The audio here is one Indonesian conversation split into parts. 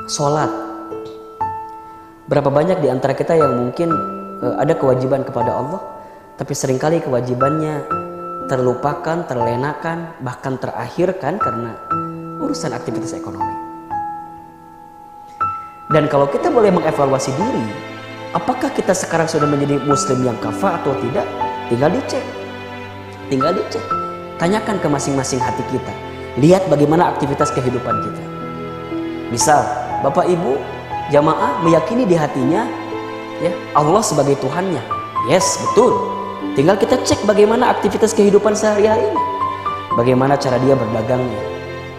Sholat. Berapa banyak di antara kita yang mungkin ada kewajiban kepada Allah, tapi seringkali kewajibannya terlupakan, terlenakan, bahkan terakhirkan karena urusan aktivitas ekonomi. Dan kalau kita boleh mengevaluasi diri, apakah kita sekarang sudah menjadi muslim yang kafah atau tidak? Tinggal dicek. Tinggal dicek. Tanyakan ke masing-masing hati kita. Lihat bagaimana aktivitas kehidupan kita. Misal, Bapak Ibu jamaah meyakini di hatinya ya Allah sebagai Tuhannya. Yes, betul. Tinggal kita cek bagaimana aktivitas kehidupan sehari-harinya. Bagaimana cara dia berdagangnya.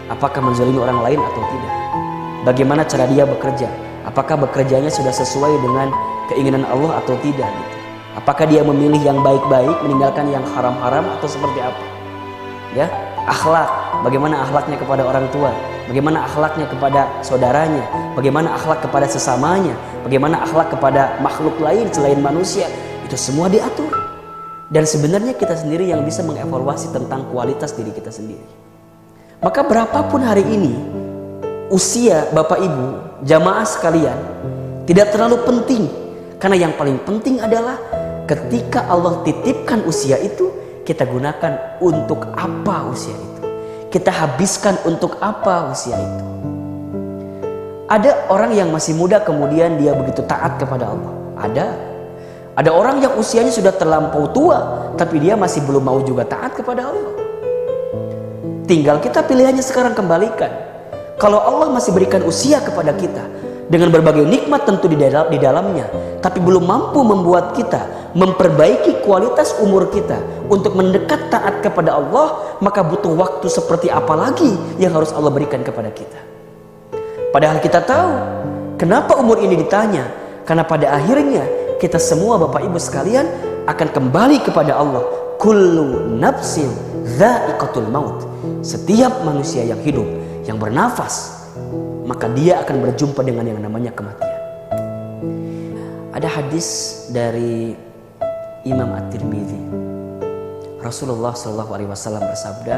Apakah menzalimi orang lain atau tidak. Bagaimana cara dia bekerja. Apakah bekerjanya sudah sesuai dengan keinginan Allah atau tidak gitu. Apakah dia memilih yang baik-baik, meninggalkan yang haram-haram atau seperti apa. Ya, akhlak. Bagaimana akhlaknya kepada orang tua. Bagaimana akhlaknya kepada saudaranya. Bagaimana akhlak kepada sesamanya. Bagaimana akhlak kepada makhluk lain selain manusia. Itu semua diatur. Dan sebenarnya kita sendiri yang bisa mengevaluasi tentang kualitas diri kita sendiri. Maka berapapun hari ini usia Bapak Ibu, jamaah sekalian, tidak terlalu penting. Karena yang paling penting adalah ketika Allah titipkan usia itu, kita gunakan untuk apa usia itu. Kita habiskan untuk apa usia itu. Ada orang yang masih muda kemudian dia begitu taat kepada Allah. Ada orang yang usianya sudah terlampau tua, tapi dia masih belum mau juga taat kepada Allah. Tinggal kita pilihannya sekarang kembalikan. Kalau Allah masih berikan usia kepada kita, dengan berbagai nikmat tentu di dalamnya, tapi belum mampu membuat kita memperbaiki kualitas umur kita untuk mendekat taat kepada Allah, maka butuh waktu seperti apa lagi yang harus Allah berikan kepada kita. Padahal kita tahu, kenapa umur ini ditanya? Karena pada akhirnya kita semua Bapak Ibu sekalian akan kembali kepada Allah. Kullu nafsin dha'iqatul maut. Setiap manusia yang hidup, yang bernafas, maka dia akan berjumpa dengan yang namanya kematian. Ada hadis dari Imam At-Tirmidzi. Rasulullah SAW bersabda,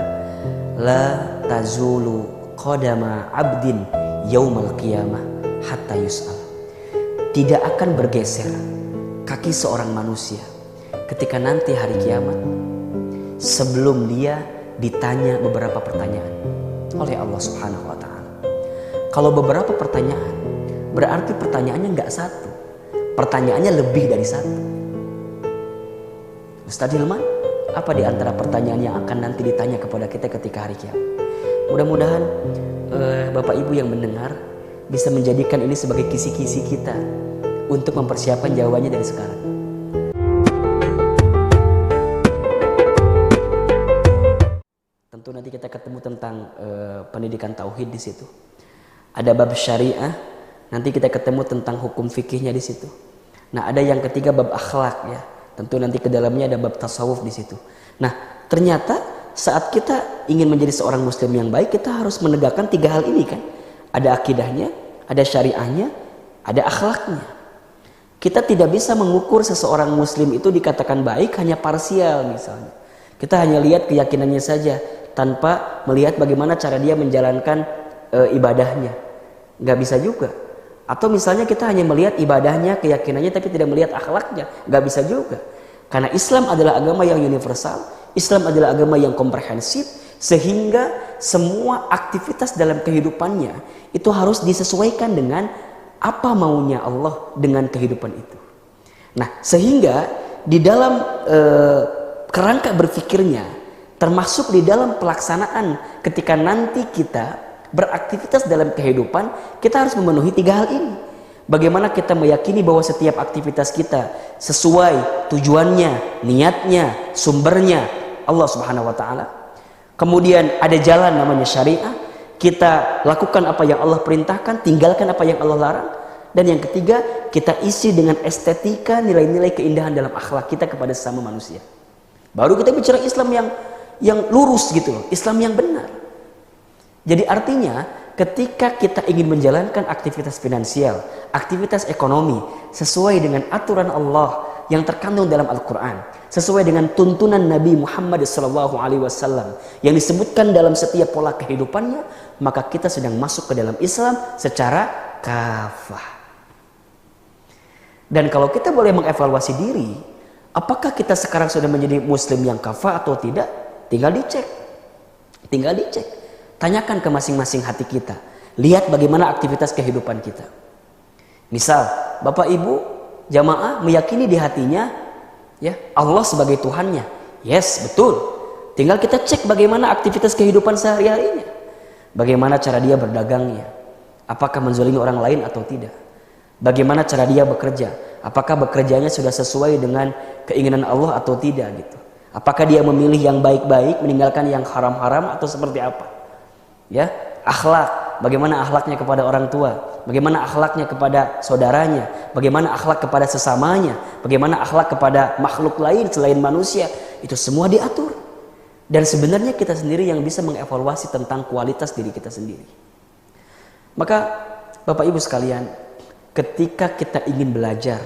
La tazulu qadama abdin yaumal qiyamah hatta yus'al. Tidak akan bergeser kaki seorang manusia ketika nanti hari kiamat sebelum dia ditanya beberapa pertanyaan oleh Allah Subhanahu wa ta'ala. Kalau beberapa pertanyaan, berarti pertanyaannya nggak satu, pertanyaannya lebih dari satu. Ustadz Hilman, apa di antara pertanyaan yang akan nanti ditanya kepada kita ketika hari kiamat? Mudah-mudahan Bapak Ibu yang mendengar bisa menjadikan ini sebagai kisi-kisi kita untuk mempersiapkan jawabannya dari sekarang. Tentu nanti kita ketemu tentang pendidikan tauhid di situ. Ada bab syariah, nanti kita ketemu tentang hukum fikihnya di situ. Nah, ada yang ketiga bab akhlak ya. Tentu nanti ke dalamnya ada bab tasawuf di situ. Nah, ternyata saat kita ingin menjadi seorang muslim yang baik, kita harus menegakkan tiga hal ini kan. Ada akidahnya, ada syariahnya, ada akhlaknya. Kita tidak bisa mengukur seseorang muslim itu dikatakan baik hanya parsial misalnya. Kita hanya lihat keyakinannya saja tanpa melihat bagaimana cara dia menjalankan ibadahnya. Nggak bisa juga. Atau misalnya kita hanya melihat ibadahnya, keyakinannya tapi tidak melihat akhlaknya. Nggak bisa juga. Karena Islam adalah agama yang universal. Islam adalah agama yang komprehensif. Sehingga semua aktivitas dalam kehidupannya itu harus disesuaikan dengan apa maunya Allah dengan kehidupan itu. Nah, sehingga di dalam kerangka berpikirnya, termasuk di dalam pelaksanaan ketika nanti kita beraktivitas dalam kehidupan, kita harus memenuhi tiga hal ini. Bagaimana kita meyakini bahwa setiap aktivitas kita sesuai tujuannya, niatnya, sumbernya Allah Subhanahu wa ta'ala. Kemudian ada jalan namanya syariah. Kita lakukan apa yang Allah perintahkan, tinggalkan apa yang Allah larang. Dan yang ketiga, kita isi dengan estetika nilai-nilai keindahan dalam akhlak kita kepada sesama manusia. Baru kita bicara Islam yang lurus gitu loh, Islam yang benar. Jadi artinya ketika kita ingin menjalankan aktivitas finansial, aktivitas ekonomi sesuai dengan aturan Allah yang terkandung dalam Al-Quran, sesuai dengan tuntunan Nabi Muhammad SAW yang disebutkan dalam setiap pola kehidupannya, maka kita sedang masuk ke dalam Islam secara kafah. Dan kalau kita boleh mengevaluasi diri, apakah kita sekarang sudah menjadi muslim yang kafah atau tidak? Tinggal dicek. Tinggal dicek. Tanyakan ke masing-masing hati kita. Lihat bagaimana aktivitas kehidupan kita. Misal, Bapak Ibu jamaah meyakini di hatinya ya Allah sebagai Tuhannya. Yes, betul. Tinggal kita cek bagaimana aktivitas kehidupan sehari-harinya. Bagaimana cara dia berdagangnya. Apakah menzalimi orang lain atau tidak. Bagaimana cara dia bekerja? Apakah bekerjanya sudah sesuai dengan keinginan Allah atau tidak gitu? Apakah dia memilih yang baik-baik, meninggalkan yang haram-haram atau seperti apa? Ya, akhlak. Bagaimana akhlaknya kepada orang tua? Bagaimana akhlaknya kepada saudaranya? Bagaimana akhlak kepada sesamanya? Bagaimana akhlak kepada makhluk lain selain manusia? Itu semua diatur. Dan sebenarnya kita sendiri yang bisa mengevaluasi tentang kualitas diri kita sendiri. Maka Bapak Ibu sekalian, ketika kita ingin belajar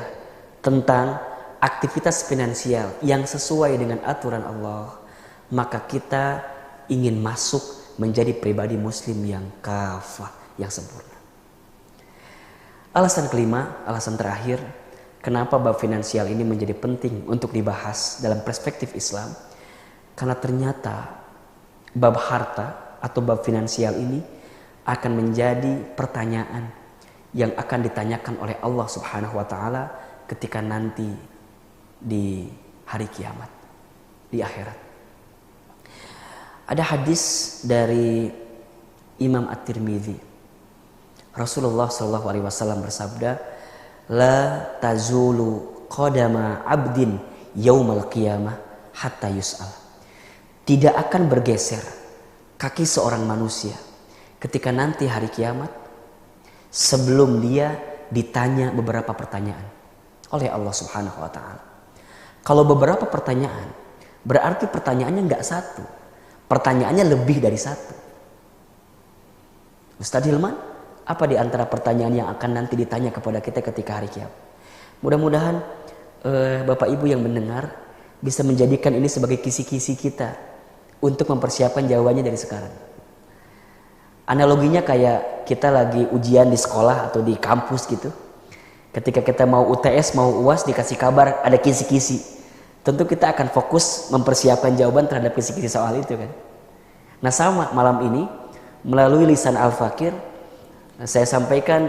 tentang aktivitas finansial yang sesuai dengan aturan Allah, maka kita ingin masuk menjadi pribadi muslim yang kafah, yang sempurna. Alasan kelima, alasan terakhir, kenapa bab finansial ini menjadi penting untuk dibahas dalam perspektif Islam? Karena ternyata bab harta atau bab finansial ini akan menjadi pertanyaan yang akan ditanyakan oleh Allah Subhanahu wa taala ketika nanti di hari kiamat, di akhirat. Ada hadis dari Imam At-Tirmidzi. Rasulullah sallallahu alaihi wasallam bersabda, "La tazulu qadama 'abdin yaumal qiyamah hatta yus'al." Tidak akan bergeser kaki seorang manusia ketika nanti hari kiamat sebelum dia ditanya beberapa pertanyaan oleh Allah Subhanahu wa taala. Kalau beberapa pertanyaan, berarti pertanyaannya enggak satu. Pertanyaannya lebih dari satu. Ustadz Hilman, apa di antara pertanyaan yang akan nanti ditanya kepada kita ketika hari kiamat? Mudah-mudahan Bapak Ibu yang mendengar bisa menjadikan ini sebagai kisi-kisi kita untuk mempersiapkan jawabannya dari sekarang. Analoginya kayak kita lagi ujian di sekolah atau di kampus gitu. Ketika kita mau UTS, mau UAS, dikasih kabar ada kisi-kisi. Tentu kita akan fokus mempersiapkan jawaban terhadap kisi-kisi soal itu kan. Nah sama malam ini melalui lisan Al-Fakir saya sampaikan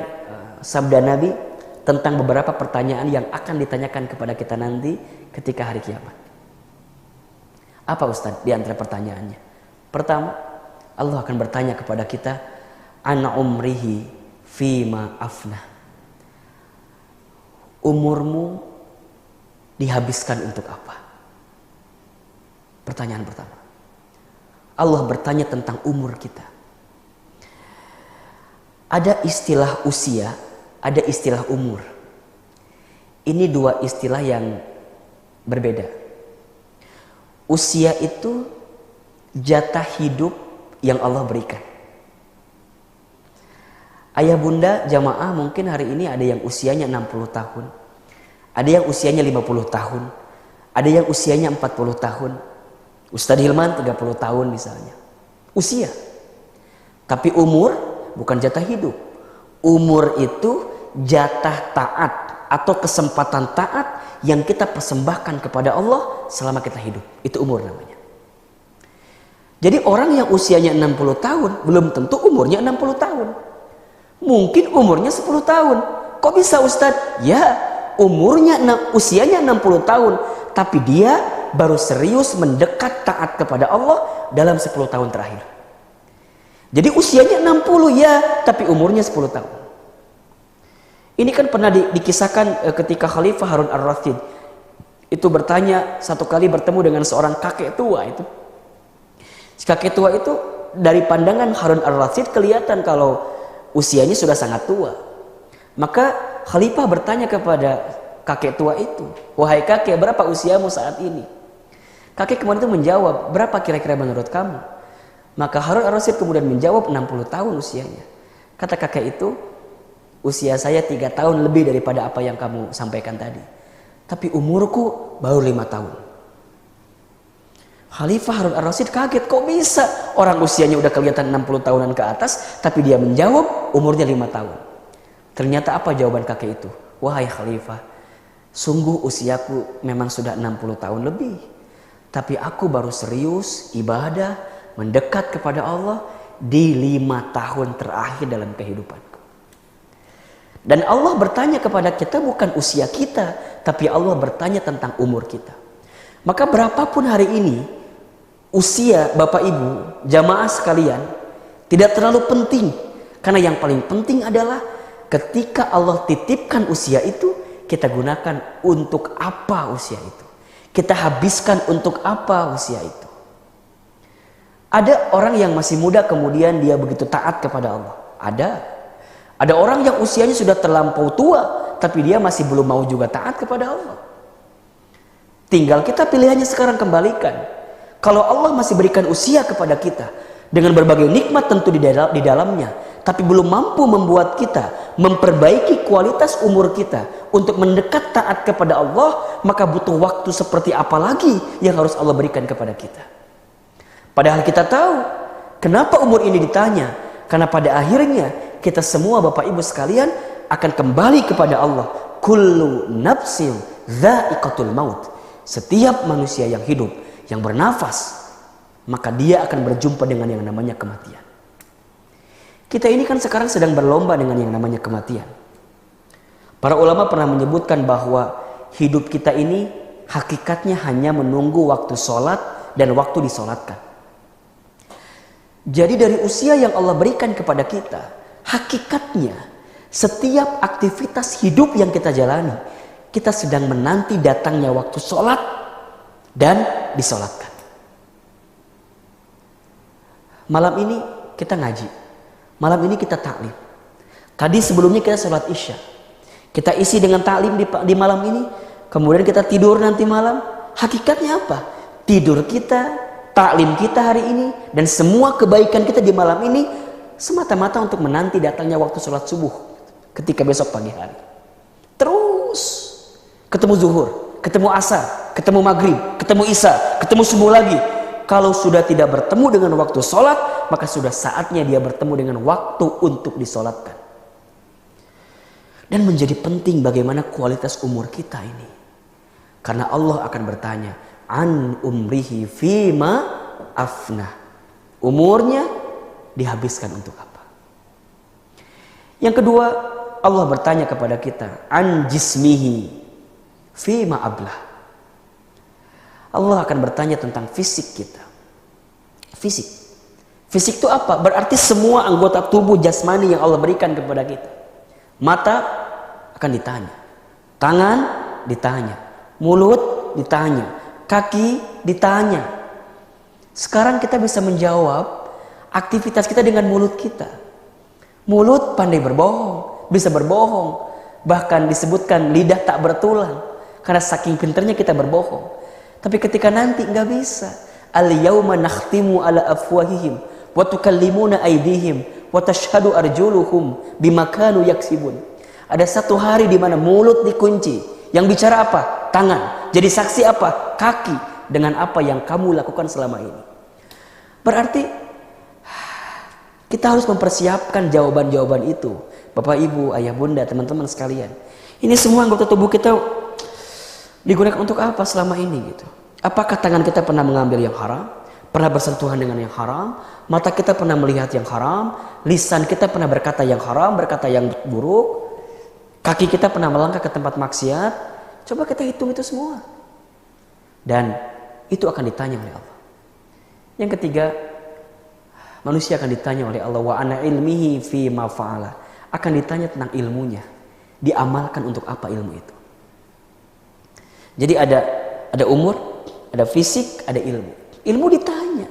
sabda Nabi tentang beberapa pertanyaan yang akan ditanyakan kepada kita nanti ketika hari kiamat. Apa Ustaz di antara pertanyaannya? Pertama, Allah akan bertanya kepada kita, ana umrihi fima afna. Umurmu dihabiskan untuk apa? Pertanyaan pertama. Allah bertanya tentang umur kita. Ada istilah usia, ada istilah umur. Ini dua istilah yang berbeda. Usia itu jatah hidup yang Allah berikan. Ayah bunda jamaah mungkin hari ini ada yang usianya 60 tahun. Ada yang usianya 50 tahun. Ada yang usianya 40 tahun. Ustadz Hilman 30 tahun misalnya. Usia. Tapi umur bukan jatah hidup. Umur itu jatah taat atau kesempatan taat yang kita persembahkan kepada Allah selama kita hidup. Itu umur namanya. Jadi orang yang usianya 60 tahun belum tentu umurnya 60 tahun. Mungkin umurnya 10 tahun. Kok bisa Ustadz? Ya, usianya 60 tahun, tapi dia baru serius mendekat taat kepada Allah dalam 10 tahun terakhir. Jadi usianya 60 ya, tapi umurnya 10 tahun. Ini kan pernah dikisahkan ketika Khalifah Harun Ar-Rasyid itu bertanya satu kali bertemu dengan seorang kakek tua itu. Si kakek tua itu dari pandangan Harun Ar-Rasyid kelihatan kalau usianya sudah sangat tua. Maka Khalifah bertanya kepada kakek tua itu, "Wahai kakek, berapa usiamu saat ini?" Kakek kemudian itu menjawab, "Berapa kira-kira menurut kamu?" Maka Harun Ar-Rasyid kemudian menjawab, 60 tahun usianya. Kata kakek itu, "Usia saya 3 tahun lebih daripada apa yang kamu sampaikan tadi. Tapi umurku baru 5 tahun." Khalifah Harun Ar-Rasyid kaget, kok bisa orang usianya udah kelihatan 60 tahunan ke atas, tapi dia menjawab umurnya 5 tahun. Ternyata apa jawaban kakek itu? Wahai khalifah, sungguh usiaku memang sudah 60 tahun lebih. Tapi aku baru serius ibadah, mendekat kepada Allah di 5 tahun terakhir dalam kehidupanku. Dan Allah bertanya kepada kita bukan usia kita, tapi Allah bertanya tentang umur kita. Maka berapapun hari ini usia Bapak Ibu, jamaah sekalian, tidak terlalu penting. Karena yang paling penting adalah ketika Allah titipkan usia itu, kita gunakan untuk apa usia itu. Kita habiskan untuk apa usia itu. Ada orang yang masih muda kemudian dia begitu taat kepada Allah. Ada orang yang usianya sudah terlampau tua, tapi dia masih belum mau juga taat kepada Allah. Tinggal kita pilihannya sekarang kembalikan. Kalau Allah masih berikan usia kepada kita dengan berbagai nikmat tentu di dalamnya, tapi belum mampu membuat kita memperbaiki kualitas umur kita untuk mendekat taat kepada Allah, maka butuh waktu seperti apa lagi yang harus Allah berikan kepada kita. Padahal kita tahu kenapa umur ini ditanya, karena pada akhirnya kita semua Bapak Ibu sekalian akan kembali kepada Allah. Kullu nafsin dha'iqatul maut. Setiap manusia yang hidup, yang bernafas, maka dia akan berjumpa dengan yang namanya kematian. Kita ini kan sekarang sedang berlomba dengan yang namanya kematian. Para ulama pernah menyebutkan bahwa hidup kita ini hakikatnya hanya menunggu waktu sholat dan waktu disolatkan. Jadi dari usia yang Allah berikan kepada kita, hakikatnya setiap aktivitas hidup yang kita jalani, kita sedang menanti datangnya waktu sholat dan disolatkan. Malam ini kita ngaji, malam ini kita taklim. Tadi sebelumnya kita sholat isya, kita isi dengan taklim di malam ini. Kemudian kita tidur nanti malam. Hakikatnya apa? Tidur kita, taklim kita hari ini, dan semua kebaikan kita di malam ini semata-mata untuk menanti datangnya waktu sholat subuh ketika besok pagi hari. Terus ketemu zuhur, ketemu asar, ketemu maghrib, ketemu isya, ketemu subuh lagi. Kalau sudah tidak bertemu dengan waktu sholat, maka sudah saatnya dia bertemu dengan waktu untuk disolatkan. Dan menjadi penting bagaimana kualitas umur kita ini. Karena Allah akan bertanya, an umrihi fima afnah. Umurnya dihabiskan untuk apa? Yang kedua, Allah bertanya kepada kita, an jismihi fima ablah. Allah akan bertanya tentang fisik kita. Fisik itu apa? Berarti semua anggota tubuh jasmani yang Allah berikan kepada kita. Mata akan ditanya, tangan ditanya, mulut ditanya, kaki ditanya. Sekarang kita bisa menjawab aktivitas kita dengan mulut kita. Mulut pandai berbohong, bisa berbohong. Bahkan disebutkan lidah tak bertulang, karena saking pinternya kita berbohong. Tapi ketika nanti nggak bisa. Al-yawma nakhtimu ala afwahihim wa tukallimuna aydihim wa tashhadu arjuluhum bima kanu yaksibun. Ada satu hari di mana mulut dikunci. Yang bicara apa? Tangan. Jadi saksi apa? Kaki. Dengan apa yang kamu lakukan selama ini. Berarti kita harus mempersiapkan jawaban-jawaban itu. Bapak, Ibu, Ayah, Bunda, teman-teman sekalian. Ini semua anggota tubuh kita digunakan untuk apa selama ini gitu? Apakah tangan kita pernah mengambil yang haram? Pernah bersentuhan dengan yang haram? Mata kita pernah melihat yang haram? Lisan kita pernah berkata yang haram, berkata yang buruk? Kaki kita pernah melangkah ke tempat maksiat? Coba kita hitung itu semua. Dan itu akan ditanya oleh Allah. Yang ketiga, manusia akan ditanya oleh Allah, wa ana ilmihi fi ma fa'ala. Akan ditanya tentang ilmunya. Diamalkan untuk apa ilmu itu? Jadi ada umur, ada fisik, ada ilmu. Ilmu ditanya.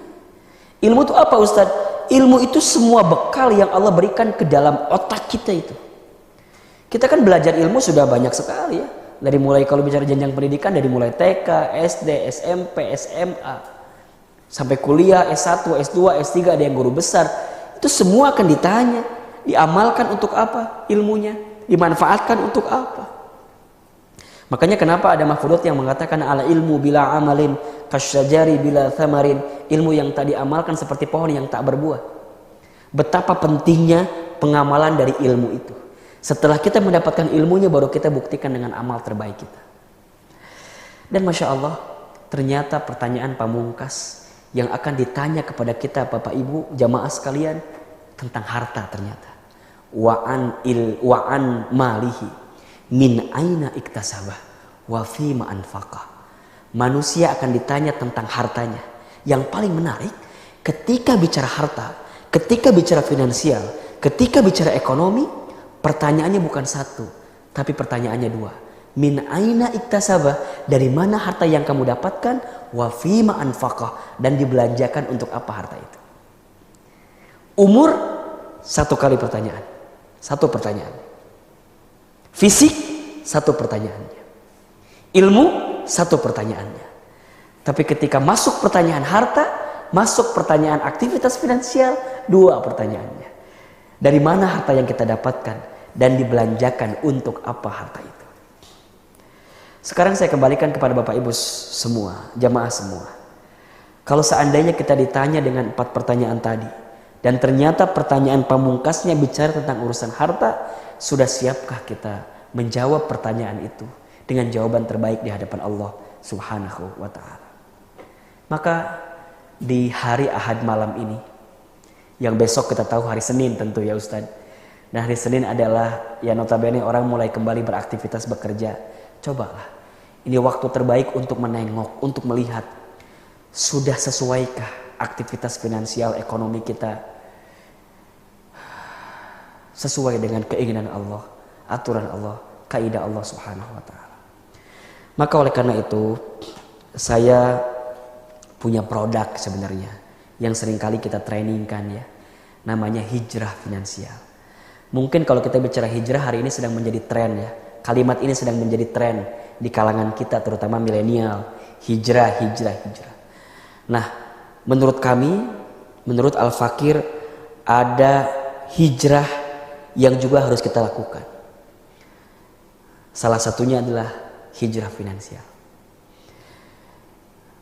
Ilmu itu apa, Ustaz? Ilmu itu semua bekal yang Allah berikan ke dalam otak kita itu. Kita kan belajar ilmu sudah banyak sekali ya. Dari mulai kalau bicara jenjang pendidikan, dari mulai TK, SD, SMP, SMA, sampai kuliah, S1, S2, S3, ada yang guru besar. Itu semua akan ditanya. Diamalkan untuk apa ilmunya? Dimanfaatkan untuk apa? Makanya kenapa ada mafudot yang mengatakan ala ilmu bila amalin kasyajari bila thamarin. Ilmu yang tak diamalkan seperti pohon yang tak berbuah. Betapa pentingnya pengamalan dari ilmu itu. Setelah kita mendapatkan ilmunya, baru kita buktikan dengan amal terbaik kita. Dan Masya Allah, ternyata pertanyaan pamungkas yang akan ditanya kepada kita Bapak Ibu jamaah sekalian tentang harta ternyata. Wa'an malihi min aina iktasabah wa fima anfaqah. Manusia akan ditanya tentang hartanya. Yang paling menarik, ketika bicara harta, ketika bicara finansial, ketika bicara ekonomi, pertanyaannya bukan satu, tapi pertanyaannya dua. Min aina iktasabah, dari mana harta yang kamu dapatkan, wa fima anfaqah, dan dibelanjakan untuk apa harta itu. Umur, satu kali pertanyaan. Satu pertanyaan. Fisik, satu pertanyaannya. Ilmu, satu pertanyaannya. Tapi ketika masuk pertanyaan harta, masuk pertanyaan aktivitas finansial, dua pertanyaannya. Dari mana harta yang kita dapatkan dan dibelanjakan untuk apa harta itu. Sekarang saya kembalikan kepada Bapak Ibu semua, jamaah semua. Kalau seandainya kita ditanya dengan 4 pertanyaan tadi, dan ternyata pertanyaan pamungkasnya bicara tentang urusan harta, sudah siapkah kita menjawab pertanyaan itu dengan jawaban terbaik di hadapan Allah Subhanahu wa ta'ala. Maka di hari Ahad malam ini, yang besok kita tahu hari Senin tentu ya Ustadz. Nah, hari Senin adalah ya notabene orang mulai kembali beraktivitas bekerja. Cobalah, ini waktu terbaik untuk menengok, untuk melihat sudah sesuaikah aktivitas finansial ekonomi kita sesuai dengan keinginan Allah, aturan Allah, kaidah Allah Subhanahu wa ta'ala. Maka oleh karena itu, saya punya produk sebenarnya yang seringkali kita trainingkan ya. Namanya hijrah finansial. Mungkin kalau kita bicara hijrah hari ini sedang menjadi tren ya. Kalimat ini sedang menjadi tren di kalangan kita terutama milenial. Hijrah. Nah, menurut kami, menurut Al-Fakir, ada hijrah yang juga harus kita lakukan. Salah satunya adalah hijrah finansial.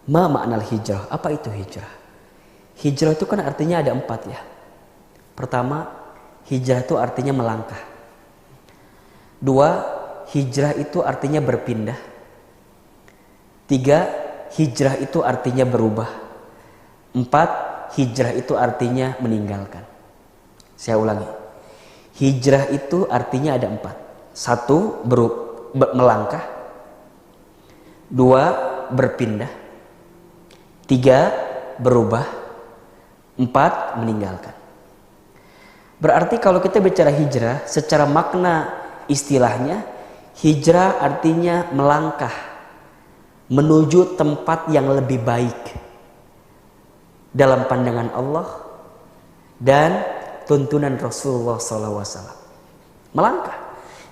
Ma makna hijrah? Apa itu hijrah? Hijrah itu kan artinya ada 4 ya. Pertama, hijrah itu artinya melangkah. 2, hijrah itu artinya berpindah. 3, hijrah itu artinya berubah. 4, hijrah itu artinya meninggalkan. Saya ulangi. Hijrah itu artinya ada 4. 1, melangkah. 2, berpindah. 3, berubah. 4, meninggalkan. Berarti kalau kita bicara hijrah, secara makna istilahnya, hijrah artinya melangkah menuju tempat yang lebih baik dalam pandangan Allah dan tuntunan Rasulullah SAW. Melangkah.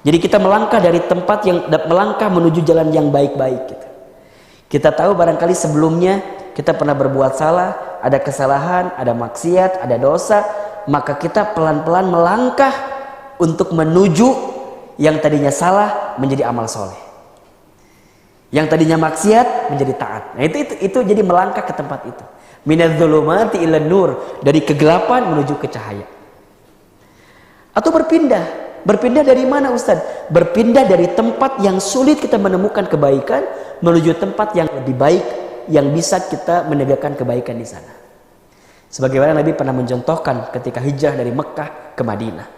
Jadi kita melangkah dari tempat yang melangkah menuju jalan yang baik-baik gitu. Kita tahu barangkali sebelumnya kita pernah berbuat salah, ada kesalahan, ada maksiat, ada dosa, maka kita pelan-pelan melangkah untuk menuju yang tadinya salah menjadi amal soleh, yang tadinya maksiat menjadi taat. Nah itu jadi melangkah ke tempat itu. Minadz-dzulumati ilan nur, dari kegelapan menuju ke cahaya. Atau berpindah dari mana Ustaz? Berpindah dari tempat yang sulit kita menemukan kebaikan menuju tempat yang lebih baik, yang bisa kita menegakkan kebaikan di sana. Sebagaimana Nabi pernah mencontohkan ketika hijrah dari Mekah ke Madinah.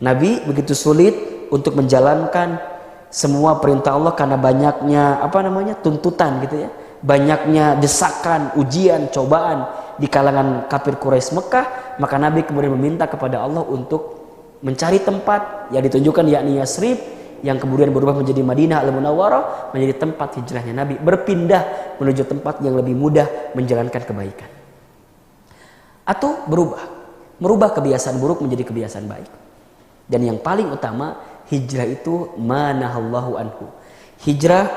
Nabi begitu sulit untuk menjalankan semua perintah Allah karena banyaknya tuntutan gitu ya. Banyaknya desakan, ujian, cobaan di kalangan kafir Quraisy Mekah, maka Nabi kemudian meminta kepada Allah untuk mencari tempat yang ditunjukkan yakni Yasrib, yang kemudian berubah menjadi Madinah Al-Munawwarah, menjadi tempat hijrahnya Nabi, berpindah menuju tempat yang lebih mudah menjalankan kebaikan. Atau merubah kebiasaan buruk menjadi kebiasaan baik. Dan yang paling utama, hijrah itu manahallahu anhu. Hijrah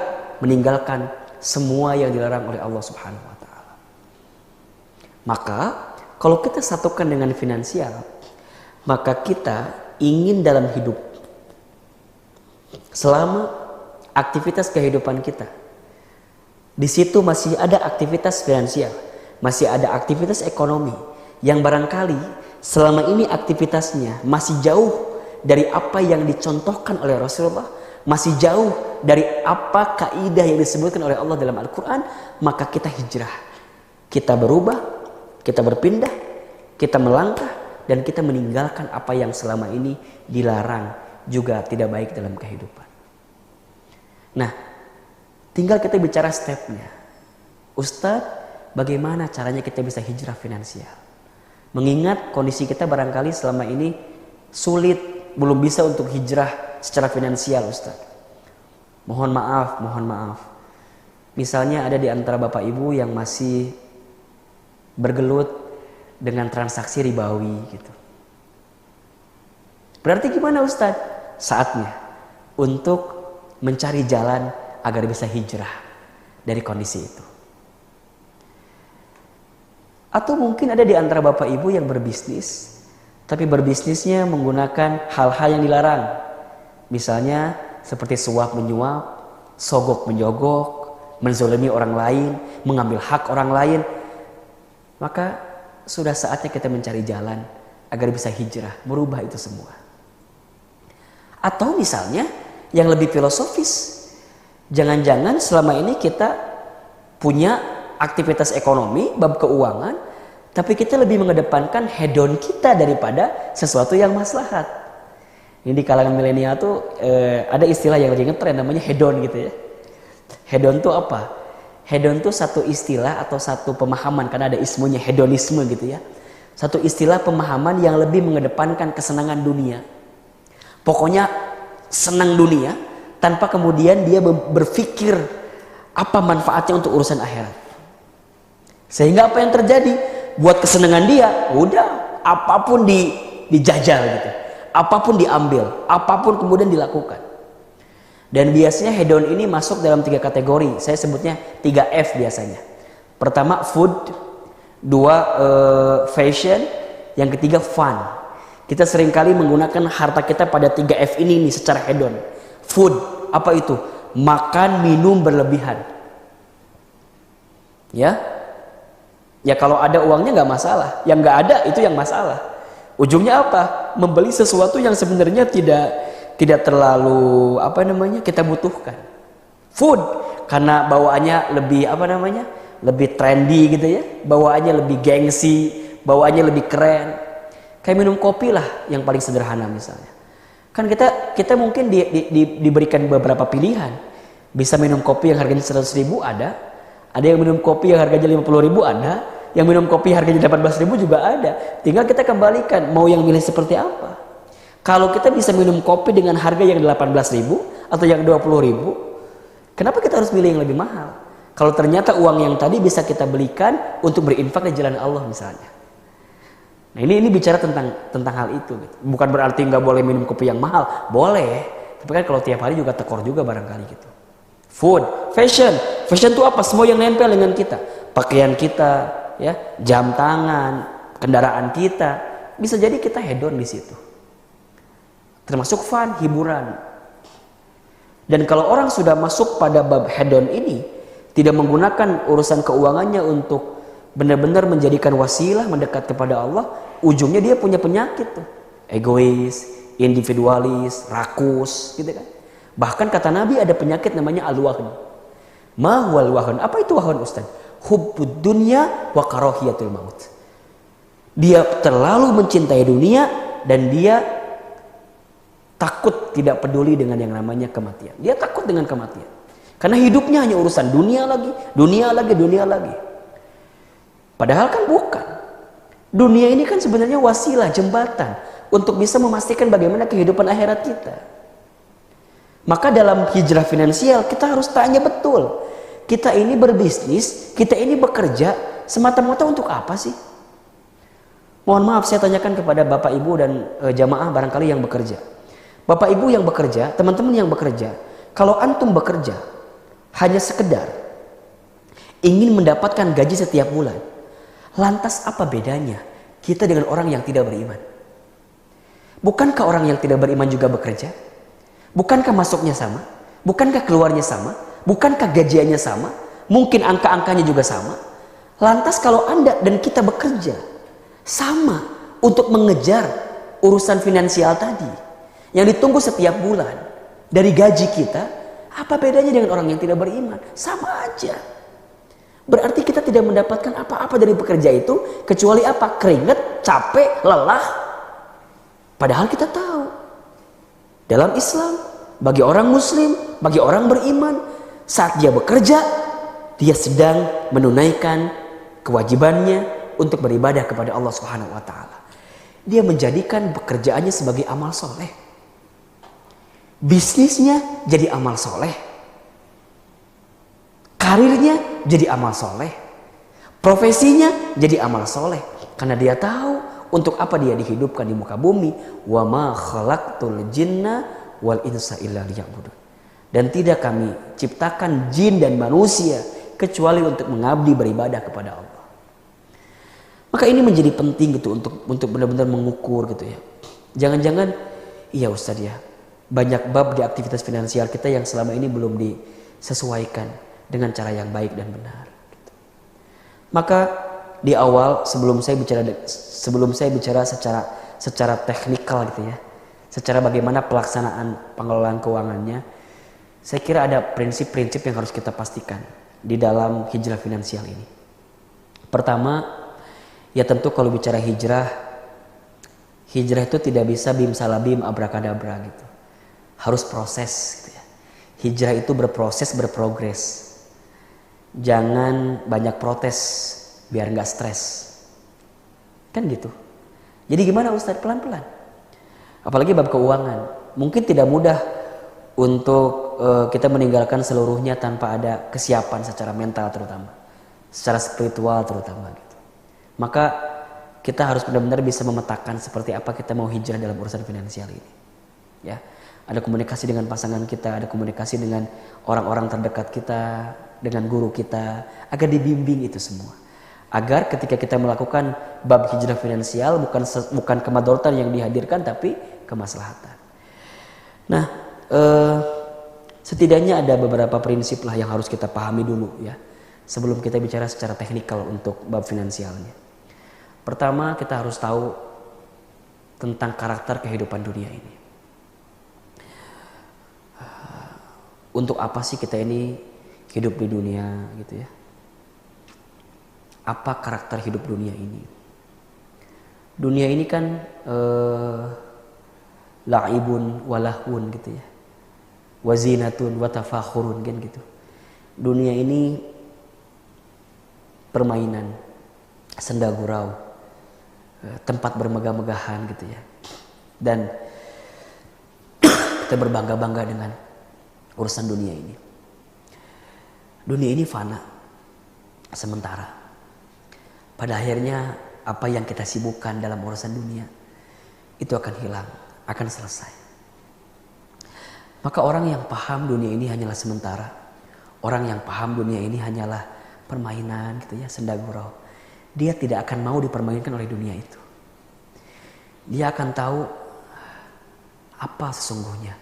meninggalkan semua yang dilarang oleh Allah Subhanahu wa ta'ala. Maka kalau kita satukan dengan finansial, maka kita ingin dalam hidup selama aktivitas kehidupan kita, di situ masih ada aktivitas finansial, masih ada aktivitas ekonomi yang barangkali selama ini aktivitasnya masih jauh dari apa yang dicontohkan oleh Rasulullah, masih jauh dari apa kaidah yang disebutkan oleh Allah dalam Al-Quran, maka kita hijrah. Kita berubah, kita berpindah, kita melangkah, dan kita meninggalkan apa yang selama ini dilarang, juga tidak baik dalam kehidupan. Nah, tinggal kita bicara stepnya. Ustadz, bagaimana caranya kita bisa hijrah finansial? Mengingat kondisi kita barangkali selama ini sulit, belum bisa untuk hijrah secara finansial, Ustaz. Mohon maaf. Misalnya ada di antara Bapak Ibu yang masih bergelut dengan transaksi ribawi gitu. Berarti gimana, Ustaz? Saatnya untuk mencari jalan agar bisa hijrah dari kondisi itu. Atau mungkin ada di antara Bapak Ibu yang berbisnis, tapi berbisnisnya menggunakan hal-hal yang dilarang. Misalnya seperti suap menyuap, sogok menyogok, menzolimi orang lain, mengambil hak orang lain. Maka sudah saatnya kita mencari jalan agar bisa hijrah, merubah itu semua. Atau misalnya yang lebih filosofis, jangan-jangan selama ini kita punya aktivitas ekonomi, bab keuangan, tapi kita lebih mengedepankan hedon kita daripada sesuatu yang maslahat. Ini di kalangan milenial tuh ada istilah yang lagi ngetren namanya hedon gitu ya. Hedon tuh apa? Hedon tuh satu istilah atau satu pemahaman, karena ada ismunya hedonisme gitu ya. Satu istilah pemahaman yang lebih mengedepankan kesenangan dunia. Pokoknya senang dunia tanpa kemudian dia berpikir apa manfaatnya untuk urusan akhirat. Sehingga apa yang terjadi? Buat kesenangan dia, udah apapun dijajal gitu. Apapun diambil, apapun kemudian dilakukan. Dan biasanya hedon ini masuk dalam 3 kategori. Saya sebutnya 3F biasanya. Pertama food, 2 fashion, yang ketiga fun. Kita seringkali menggunakan harta kita pada 3F ini nih secara hedon. Food, apa itu? Makan, minum berlebihan. Ya kalau ada uangnya nggak masalah, yang nggak ada itu yang masalah. Ujungnya apa? Membeli sesuatu yang sebenarnya tidak terlalu kita butuhkan. Food karena bawaannya lebih lebih trendy gitu ya, bawaannya lebih gengsi, bawaannya lebih keren. Kayak minum kopi lah yang paling sederhana misalnya. Kan kita mungkin diberikan beberapa pilihan. Bisa minum kopi yang harganya 100.000 ada yang minum kopi yang harganya 50.000 ada. Yang minum kopi harganya 18.000 juga ada. Tinggal kita kembalikan mau yang milih seperti apa. Kalau kita bisa minum kopi dengan harga yang 18.000 atau yang 20.000, kenapa kita harus milih yang lebih mahal? Kalau ternyata uang yang tadi bisa kita belikan untuk berinfak di jalan Allah misalnya. Nah ini bicara tentang hal itu. Gitu. Bukan berarti nggak boleh minum kopi yang mahal, boleh. Tapi kan kalau tiap hari juga tekor juga barangkali gitu. Food, fashion itu apa? Semua yang nempel dengan kita, pakaian kita. Ya, jam tangan, kendaraan kita, bisa jadi kita hedon di situ. Termasuk fun, hiburan. Dan kalau orang sudah masuk pada bab hedon ini, tidak menggunakan urusan keuangannya untuk benar-benar menjadikan wasilah mendekat kepada Allah, ujungnya dia punya penyakit tuh. Egois, individualis, rakus, gitu kan. Bahkan kata Nabi ada penyakit namanya al-wahn. Ma huwal wahn? Apa itu wahn, Ustaz? Hubbud dunya wa karahiyatul maut. Dia terlalu mencintai dunia dan dia takut, tidak peduli dengan yang namanya kematian. Dia takut dengan kematian. Karena hidupnya hanya urusan dunia lagi. Padahal kan bukan. Dunia ini kan sebenarnya wasilah, jembatan untuk bisa memastikan bagaimana kehidupan akhirat kita. Maka dalam hijrah finansial kita harus tanya betul. Kita ini berbisnis, kita ini bekerja semata-mata untuk apa sih? Mohon maaf saya tanyakan kepada Bapak Ibu dan jamaah barangkali yang bekerja. Bapak Ibu yang bekerja, teman-teman yang bekerja, kalau antum bekerja hanya sekedar ingin mendapatkan gaji setiap bulan, lantas apa bedanya kita dengan orang yang tidak beriman? Bukankah orang yang tidak beriman juga bekerja? Bukankah masuknya sama? Bukankah keluarnya sama? Bukankah gajiannya sama? Mungkin angka-angkanya juga sama. Lantas kalau Anda dan kita bekerja sama untuk mengejar urusan finansial tadi, yang ditunggu setiap bulan dari gaji kita, apa bedanya dengan orang yang tidak beriman? Sama aja. Berarti kita tidak mendapatkan apa-apa dari bekerja itu kecuali apa? Keringat, capek, lelah. Padahal kita tahu dalam Islam, bagi orang muslim, bagi orang beriman, saat dia bekerja, dia sedang menunaikan kewajibannya untuk beribadah kepada Allah Subhanahu wa taala. Dia menjadikan pekerjaannya sebagai amal soleh. Bisnisnya jadi amal soleh. Karirnya jadi amal soleh. Profesinya jadi amal soleh. Karena dia tahu untuk apa dia dihidupkan di muka bumi. Wa ma khalaqtul jinna wal insa illa liya'budun. Dan tidak kami ciptakan jin dan manusia kecuali untuk mengabdi beribadah kepada Allah. Maka ini menjadi penting gitu untuk benar-benar mengukur gitu ya. Jangan-jangan iya Ustaz ya, banyak bab di aktivitas finansial kita yang selama ini belum disesuaikan dengan cara yang baik dan benar. Gitu. Maka di awal sebelum saya bicara secara teknikal gitu ya, secara bagaimana pelaksanaan pengelolaan keuangannya, saya kira ada prinsip-prinsip yang harus kita pastikan di dalam hijrah finansial ini. Pertama, ya tentu kalau bicara hijrah itu tidak bisa bim salabim abrakadabra gitu. Harus proses gitu ya. Hijrah itu berproses, berprogres. Jangan banyak protes biar nggak stres. Kan gitu. Jadi gimana Ustaz? Pelan-pelan. Apalagi bab keuangan. Mungkin tidak mudah untuk kita meninggalkan seluruhnya tanpa ada kesiapan secara mental terutama, secara spiritual terutama gitu. Maka kita harus benar-benar bisa memetakan seperti apa kita mau hijrah dalam urusan finansial ini. Ya, ada komunikasi dengan pasangan kita, ada komunikasi dengan orang-orang terdekat kita, dengan guru kita, agar dibimbing itu semua. Agar ketika kita melakukan bab hijrah finansial bukan kemadharatan yang dihadirkan tapi kemaslahatan. Nah, setidaknya ada beberapa prinsip lah yang harus kita pahami dulu ya, sebelum kita bicara secara teknikal untuk bab finansialnya. Pertama, kita harus tahu tentang karakter kehidupan dunia ini. Untuk apa sih kita ini hidup di dunia gitu ya? Apa karakter hidup dunia ini? Dunia ini kan la'ibun walahun gitu ya, wazinatun watafakhurun kan gitu. Dunia ini permainan, senda gurau, tempat bermegah-megahan gitu ya. Dan kita berbangga-bangga dengan urusan dunia ini. Dunia ini fana, sementara. Pada akhirnya apa yang kita sibukkan dalam urusan dunia itu akan hilang, akan selesai. Maka orang yang paham dunia ini hanyalah sementara, orang yang paham dunia ini hanyalah permainan gitu ya, senda gurau, dia tidak akan mau dipermainkan oleh dunia itu. Dia akan tahu apa sesungguhnya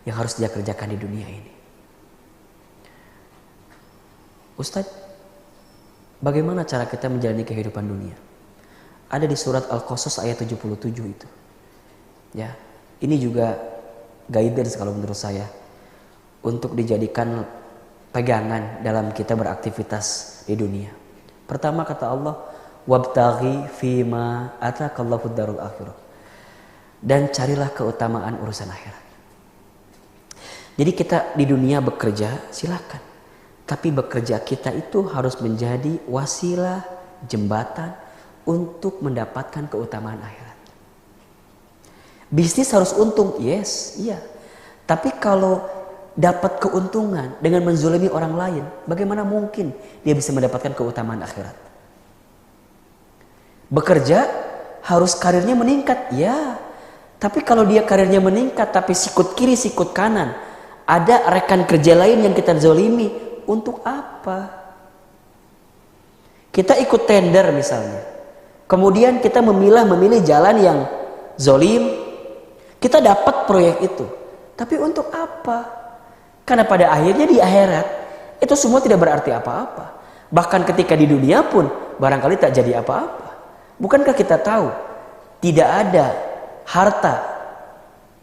yang harus dia kerjakan di dunia ini. Ustadz, bagaimana cara kita menjalani kehidupan dunia? Ada di surat Al-Qasas ayat 77 itu. Ya, ini juga guidance kalau menurut saya untuk dijadikan pegangan dalam kita beraktivitas di dunia. Pertama kata Allah, wabtaghi fima atakallahu darul akhirah. Dan carilah keutamaan urusan akhirat. Jadi kita di dunia bekerja, silakan. Tapi bekerja kita itu harus menjadi wasilah, jembatan untuk mendapatkan keutamaan akhirat. Bisnis harus untung, yes, iya. Tapi kalau dapat keuntungan dengan menzolimi orang lain, bagaimana mungkin dia bisa mendapatkan keutamaan akhirat? Bekerja harus karirnya meningkat, ya. Tapi kalau dia karirnya meningkat tapi sikut kiri sikut kanan, ada rekan kerja lain yang kita zolimi, untuk apa? Kita ikut tender misalnya, kemudian kita memilih jalan yang zolim, kita dapat proyek itu, tapi untuk apa? Karena pada akhirnya di akhirat itu semua tidak berarti apa-apa. Bahkan ketika di dunia pun barangkali tak jadi apa-apa. Bukankah kita tahu tidak ada harta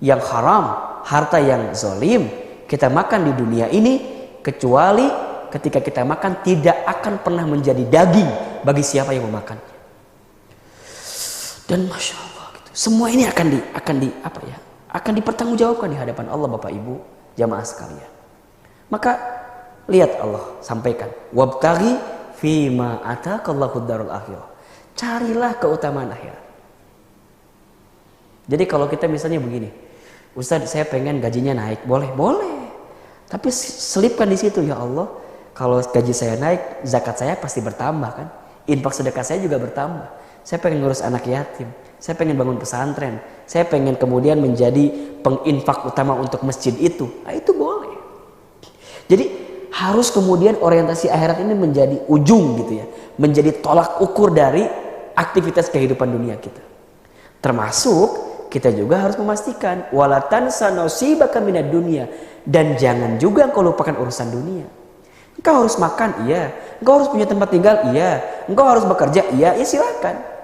yang haram, harta yang zalim kita makan di dunia ini, kecuali ketika kita makan tidak akan pernah menjadi daging bagi siapa yang memakan. Dan masya Allah, gitu. Semua ini akan dipertanggungjawabkan di hadapan Allah, Bapak Ibu jamaah sekalian. Maka lihat Allah sampaikan, wabtaghi fima ataqallahu darul akhirah. Carilah keutamaan akhirat. Jadi kalau kita misalnya begini, Ustaz saya pengen gajinya naik, boleh. Tapi selipkan di situ, ya Allah, kalau gaji saya naik, zakat saya pasti bertambah kan? Infak sedekah saya juga bertambah. Saya pengen ngurus anak yatim, saya pengen bangun pesantren, saya pengen kemudian menjadi penginfak utama untuk masjid itu. Nah, itu boleh. Jadi harus kemudian orientasi akhirat ini menjadi ujung gitu ya, menjadi tolak ukur dari aktivitas kehidupan dunia kita. Termasuk kita juga harus memastikan wala tansa nasibaka minad dunya, dan jangan juga engkau lupakan urusan dunia. Engkau harus makan, iya. Engkau harus punya tempat tinggal, iya. Engkau harus bekerja, iya. Ya silakan.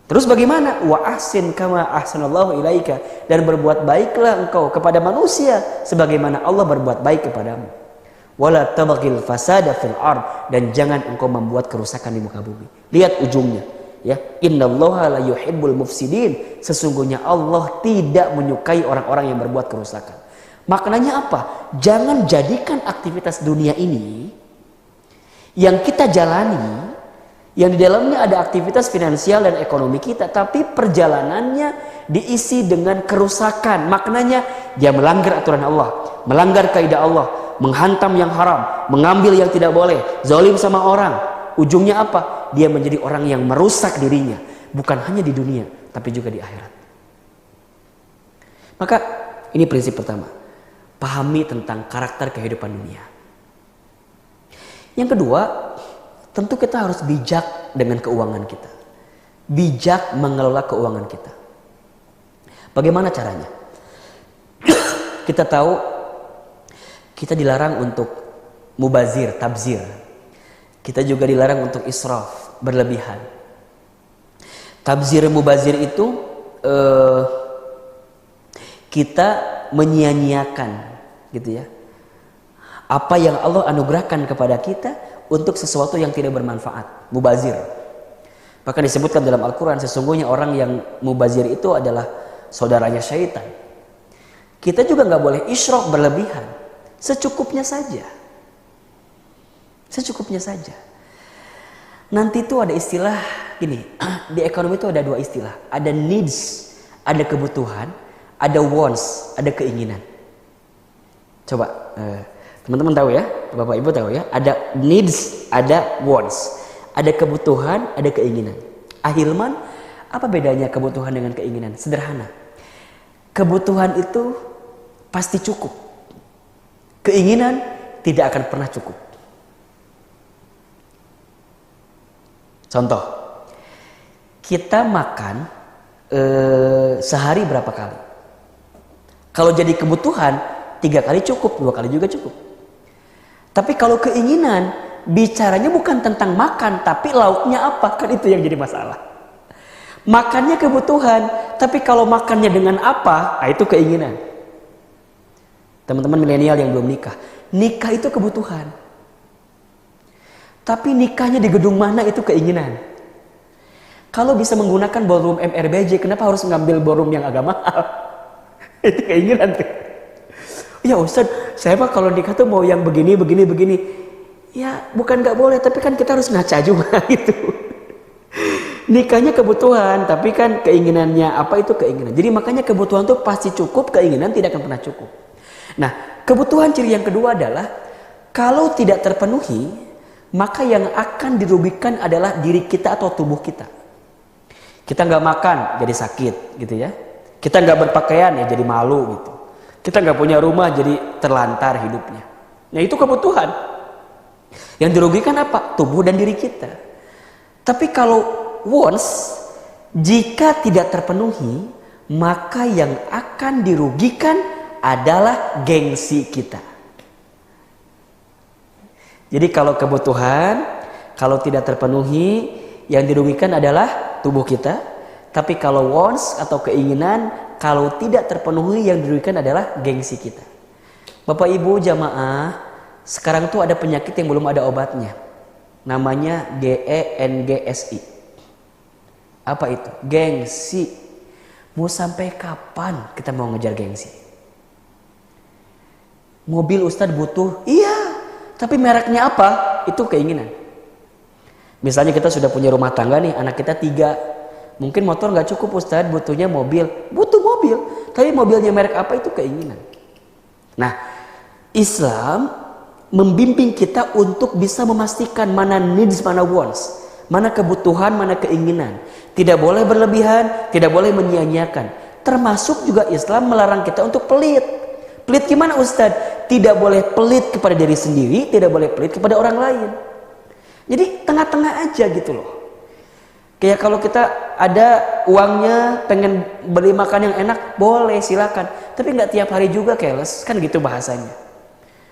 Terus bagaimana? Wa ahsin kama ahsanallahu ilaika, dan berbuat baiklah engkau kepada manusia sebagaimana Allah berbuat baik kepadamu. Wala tabghil fasada fil ard, dan jangan engkau membuat kerusakan di muka bumi. Lihat ujungnya, ya. Innallaha la yuhibbul mufsidin, sesungguhnya Allah tidak menyukai orang-orang yang berbuat kerusakan. Maknanya apa? Jangan jadikan aktivitas dunia ini yang kita jalani, yang di dalamnya ada aktivitas finansial dan ekonomi kita, tapi perjalanannya diisi dengan kerusakan. Maknanya dia melanggar aturan Allah, melanggar kaidah Allah, menghantam yang haram, mengambil yang tidak boleh, zalim sama orang. Ujungnya apa? Dia menjadi orang yang merusak dirinya, bukan hanya di dunia tapi juga di akhirat. Maka ini prinsip pertama, pahami tentang karakter kehidupan dunia. Yang kedua, tentu kita harus bijak dengan keuangan kita. Bijak mengelola keuangan kita. Bagaimana caranya? Kita tahu kita dilarang untuk mubazir, tabzir. Kita juga dilarang untuk israf, berlebihan. Tabzir, mubazir itu kita menyia-nyiakan, gitu ya, apa yang Allah anugerahkan kepada kita untuk sesuatu yang tidak bermanfaat, mubazir. Bahkan disebutkan dalam Al-Quran, sesungguhnya orang yang mubazir itu adalah saudaranya syaitan. Kita juga nggak boleh israf, berlebihan, secukupnya saja. Secukupnya saja. Nanti itu ada istilah gini, di ekonomi itu ada dua istilah, ada needs, ada kebutuhan, ada wants, ada keinginan. Coba teman-teman tahu ya, Bapak Ibu tahu ya, ada needs, ada wants, ada kebutuhan, ada keinginan. Ahilman, apa bedanya kebutuhan dengan keinginan? Sederhana. Kebutuhan itu pasti cukup. Keinginan tidak akan pernah cukup. Contoh, kita makan sehari berapa kali? Kalau jadi kebutuhan, 3 kali cukup, 2 kali juga cukup. Tapi kalau keinginan, bicaranya bukan tentang makan, tapi lauknya apa? Kan itu yang jadi masalah. Makannya kebutuhan, tapi kalau makannya dengan apa? Nah, itu keinginan. Teman-teman milenial yang belum nikah, nikah itu kebutuhan. Tapi nikahnya di gedung mana itu keinginan. Kalau bisa menggunakan ballroom MRBJ, kenapa harus ngambil ballroom yang agak mahal? Itu keinginan tuh. Ya Ustaz, saya mah kalau nikah tuh mau yang begini. Ya bukan gak boleh, tapi kan kita harus ngaca juga gitu. Nikahnya kebutuhan, tapi kan keinginannya apa itu keinginan. Jadi makanya kebutuhan tuh pasti cukup, keinginan tidak akan pernah cukup. Nah, kebutuhan ciri yang kedua adalah kalau tidak terpenuhi, maka yang akan dirugikan adalah diri kita atau tubuh kita. Kita nggak makan jadi sakit gitu ya. Kita nggak berpakaian ya jadi malu gitu. Kita nggak punya rumah jadi terlantar hidupnya. Nah itu kebutuhan. Yang dirugikan apa? Tubuh dan diri kita. Tapi kalau wants, jika tidak terpenuhi, maka yang akan dirugikan adalah gengsi kita. Jadi kalau kebutuhan, kalau tidak terpenuhi, yang dirugikan adalah tubuh kita. Tapi kalau wants atau keinginan kalau tidak terpenuhi yang dirugikan adalah gengsi kita. Bapak Ibu jamaah, sekarang tuh ada penyakit yang belum ada obatnya. Namanya GENGSI. Apa itu? Gengsi. Mau sampai kapan kita mau ngejar gengsi? Mobil Ustadz butuh, iya. Tapi mereknya apa? Itu keinginan. Misalnya kita sudah punya rumah tangga nih, anak kita 3. Mungkin motor nggak cukup Ustadz, butuhnya mobil. Butuh mobil. Tapi mobilnya merek apa? Itu keinginan. Nah, Islam membimbing kita untuk bisa memastikan mana needs, mana wants. Mana kebutuhan, mana keinginan. Tidak boleh berlebihan, tidak boleh menyia-nyiakan. Termasuk juga Islam melarang kita untuk pelit. Pelit gimana Ustadz? Tidak boleh pelit kepada diri sendiri, tidak boleh pelit kepada orang lain. Jadi tengah-tengah aja gitu loh. Kayak kalau kita ada uangnya pengen beli makan yang enak, boleh silakan. Tapi nggak tiap hari juga keles, kan gitu bahasanya.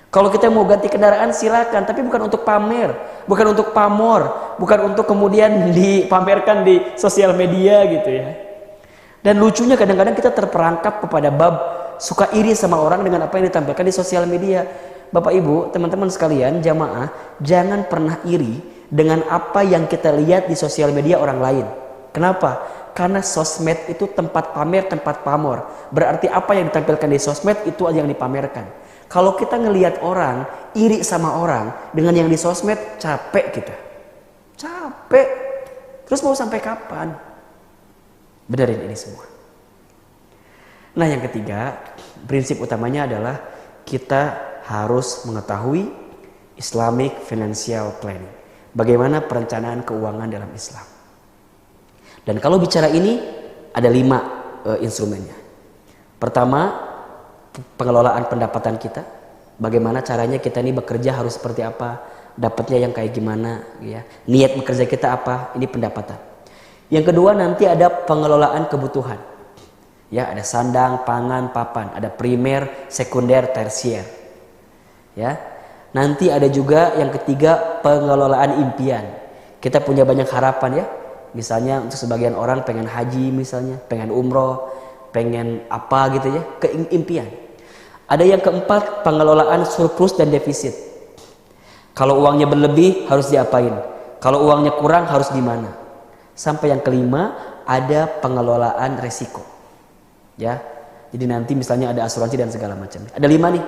Kalau kita mau ganti kendaraan silakan, tapi bukan untuk pamer, bukan untuk pamor, bukan untuk kemudian dipamerkan di sosial media gitu ya. Dan lucunya kadang-kadang kita terperangkap kepada bab suka iri sama orang dengan apa yang ditampilkan di sosial media. Bapak Ibu, teman-teman sekalian, jamaah, jangan pernah iri dengan apa yang kita lihat di sosial media orang lain. Kenapa? Karena sosmed itu tempat pamer, tempat pamor. Berarti apa yang ditampilkan di sosmed itu yang dipamerkan. Kalau kita ngelihat orang, iri sama orang dengan yang di sosmed, capek kita. Capek. Terus mau sampai kapan? Benerin ini semua. Nah yang ketiga, prinsip utamanya adalah kita harus mengetahui Islamic Financial Planning. Bagaimana perencanaan keuangan dalam Islam. Dan kalau bicara ini, ada 5 instrumennya. Pertama, pengelolaan pendapatan kita. Bagaimana caranya kita ini bekerja harus seperti apa, dapatnya yang kayak gimana ya. Niat bekerja kita apa, ini pendapatan. Yang kedua nanti ada pengelolaan kebutuhan. Ya, ada sandang, pangan, papan, ada primer, sekunder, tersier. Ya. Nanti ada juga yang ketiga pengelolaan impian. Kita punya banyak harapan ya. Misalnya untuk sebagian orang pengen haji misalnya, pengen umroh, pengen apa gitu ya, keimpian. Ada yang keempat, pengelolaan surplus dan defisit. Kalau uangnya berlebih harus diapain? Kalau uangnya kurang harus gimana? Sampai yang kelima, ada pengelolaan resiko. Ya. Jadi nanti misalnya ada asuransi dan segala macam. Ada 5 nih.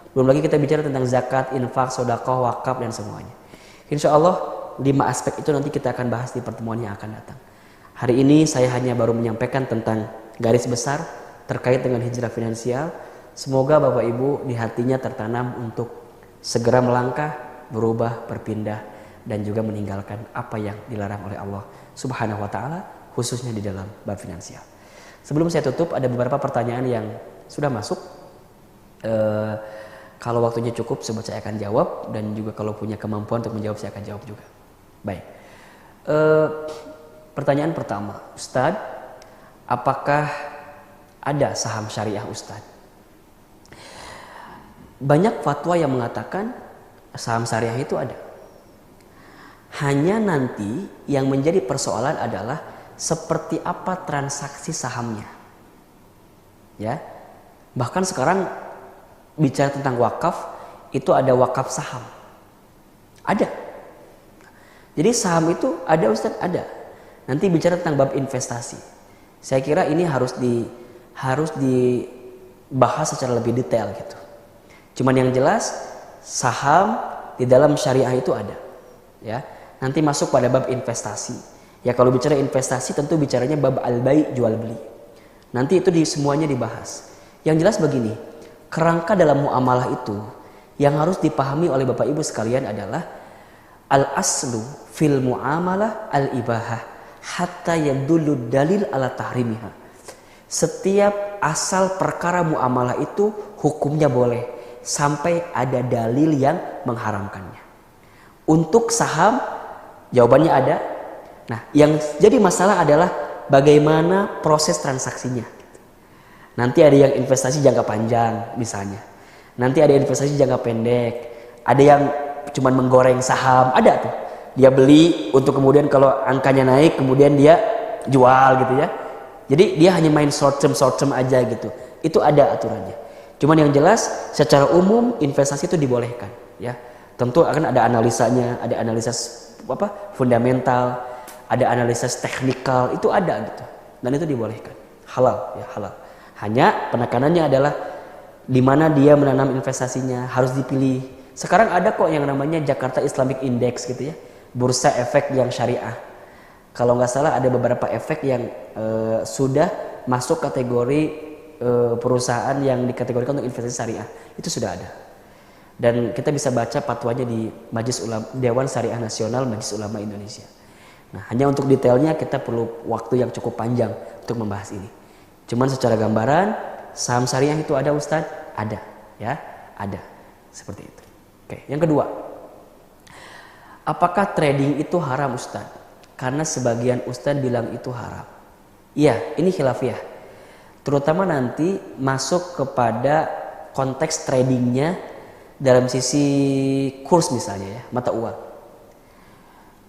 Belum lagi kita bicara tentang zakat, infak, sedekah, wakaf dan semuanya. Insya Allah 5 aspek itu nanti kita akan bahas di pertemuan yang akan datang. Hari ini saya hanya baru menyampaikan tentang garis besar terkait dengan hijrah finansial. Semoga Bapak Ibu di hatinya tertanam untuk segera melangkah, berubah, berpindah, dan juga meninggalkan apa yang dilarang oleh Allah Subhanahu wa Ta'ala, khususnya di dalam bab finansial. Sebelum saya tutup, ada beberapa pertanyaan yang sudah masuk. Kalau waktunya cukup, saya akan jawab, dan juga kalau punya kemampuan untuk menjawab, saya akan jawab juga. Baik. Pertanyaan pertama, Ustadz, apakah ada saham syariah Ustadz? Banyak fatwa yang mengatakan saham syariah itu ada. Hanya nanti yang menjadi persoalan adalah seperti apa transaksi sahamnya. Ya. Bahkan sekarang bicara tentang wakaf, itu ada wakaf saham. Ada. Jadi saham itu ada Ustaz, ada. Nanti bicara tentang bab investasi. Saya kira ini harus dibahas secara lebih detail gitu. Cuman yang jelas saham di dalam syariah itu ada. Ya. Nanti masuk pada bab investasi. Ya kalau bicara investasi tentu bicaranya bab al-bai, jual beli. Nanti itu semuanya dibahas. Yang jelas begini, kerangka dalam muamalah itu yang harus dipahami oleh Bapak Ibu sekalian adalah al-aslu fil muamalah al-ibahah hatta yadullu dalil ala tahrimiha. Setiap asal perkara muamalah itu hukumnya boleh sampai ada dalil yang mengharamkannya. Untuk saham jawabannya ada. Nah, yang jadi masalah adalah bagaimana proses transaksinya. Nanti ada yang investasi jangka panjang misalnya. Nanti ada investasi jangka pendek. Ada yang cuman menggoreng saham, ada tuh. Dia beli untuk kemudian kalau angkanya naik kemudian dia jual gitu ya. Jadi dia hanya main short term aja gitu. Itu ada aturannya. Cuman yang jelas secara umum investasi itu dibolehkan, ya. Tentu akan ada analisanya, ada analisa fundamental, ada analisis teknikal, itu ada gitu. Dan itu dibolehkan. Halal, ya halal. Hanya penekanannya adalah di mana dia menanam investasinya harus dipilih. Sekarang ada kok yang namanya Jakarta Islamic Index gitu ya. Bursa efek yang syariah. Kalau nggak salah ada beberapa efek yang sudah masuk kategori perusahaan yang dikategorikan untuk investasi syariah. Itu sudah ada. Dan kita bisa baca fatwanya di Majelis Ulama Dewan Syariah Nasional Majelis Ulama Indonesia. Nah, hanya untuk detailnya kita perlu waktu yang cukup panjang untuk membahas ini. Cuman secara gambaran saham syariah itu ada Ustadz? Ada, ya, ada. Seperti itu. Oke, yang kedua. Apakah trading itu haram Ustadz? Karena sebagian Ustadz bilang itu haram. Iya, ini khilafiyah. Terutama nanti masuk kepada konteks tradingnya dalam sisi kurs misalnya ya, mata uang.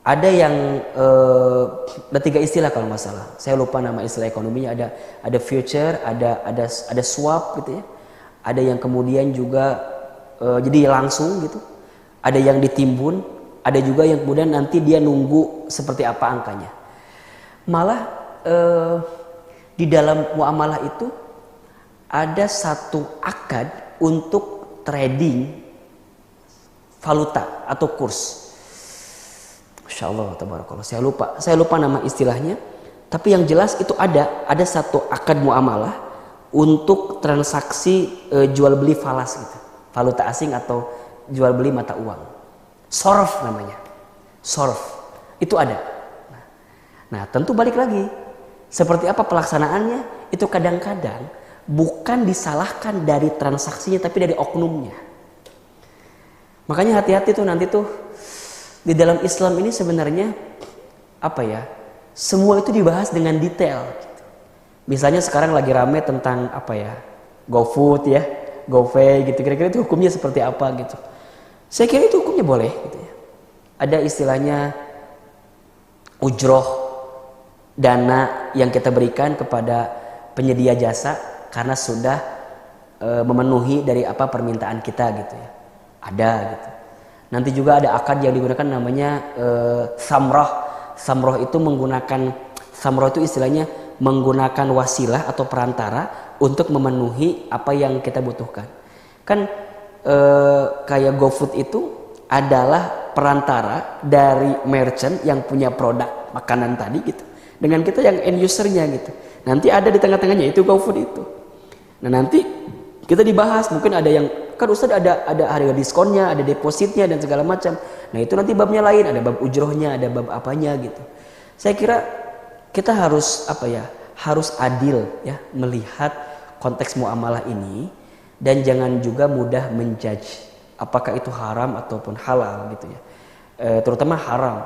Ada yang ada 3 istilah kalau nggak salah. Saya lupa nama istilah ekonominya. Ada future, ada swap gitu ya. Ada yang kemudian juga jadi langsung gitu. Ada yang ditimbun. Ada juga yang kemudian nanti dia nunggu seperti apa angkanya. Malah di dalam muamalah itu ada satu akad untuk trading valuta atau kurs. Masya Allah, tabarakallah. Saya lupa nama istilahnya. Tapi yang jelas itu ada satu akad muamalah untuk transaksi jual beli falas gitu, valuta asing atau jual beli mata uang. Sorf namanya, sorf itu ada. Nah tentu balik lagi, seperti apa pelaksanaannya itu kadang-kadang bukan disalahkan dari transaksinya tapi dari oknumnya. Makanya hati-hati tuh nanti tuh di dalam Islam ini sebenarnya apa ya? Semua itu dibahas dengan detail. Gitu. Misalnya sekarang lagi rame tentang apa ya? GoFood ya, GoPay gitu. Kira-kira itu hukumnya seperti apa gitu? Saya kira itu hukumnya boleh gitu ya. Ada istilahnya ujroh, dana yang kita berikan kepada penyedia jasa karena sudah memenuhi dari apa permintaan kita gitu ya. Ada gitu. Nanti juga ada akad yang digunakan namanya samroh. Samroh itu samroh itu istilahnya menggunakan wasilah atau perantara untuk memenuhi apa yang kita butuhkan. Kan kayak GoFood itu adalah perantara dari merchant yang punya produk makanan tadi gitu dengan kita yang end usernya gitu. Nanti ada di tengah-tengahnya itu GoFood itu. Nah nanti kita dibahas, mungkin ada yang kan Ustaz ada harga diskonnya, ada depositnya dan segala macam. Nah itu nanti babnya lain, ada bab ujrohnya, ada bab apanya gitu. Saya kira kita harus harus adil ya melihat konteks muamalah ini. Dan jangan juga mudah menjudge apakah itu haram ataupun halal gitu ya. Terutama haram.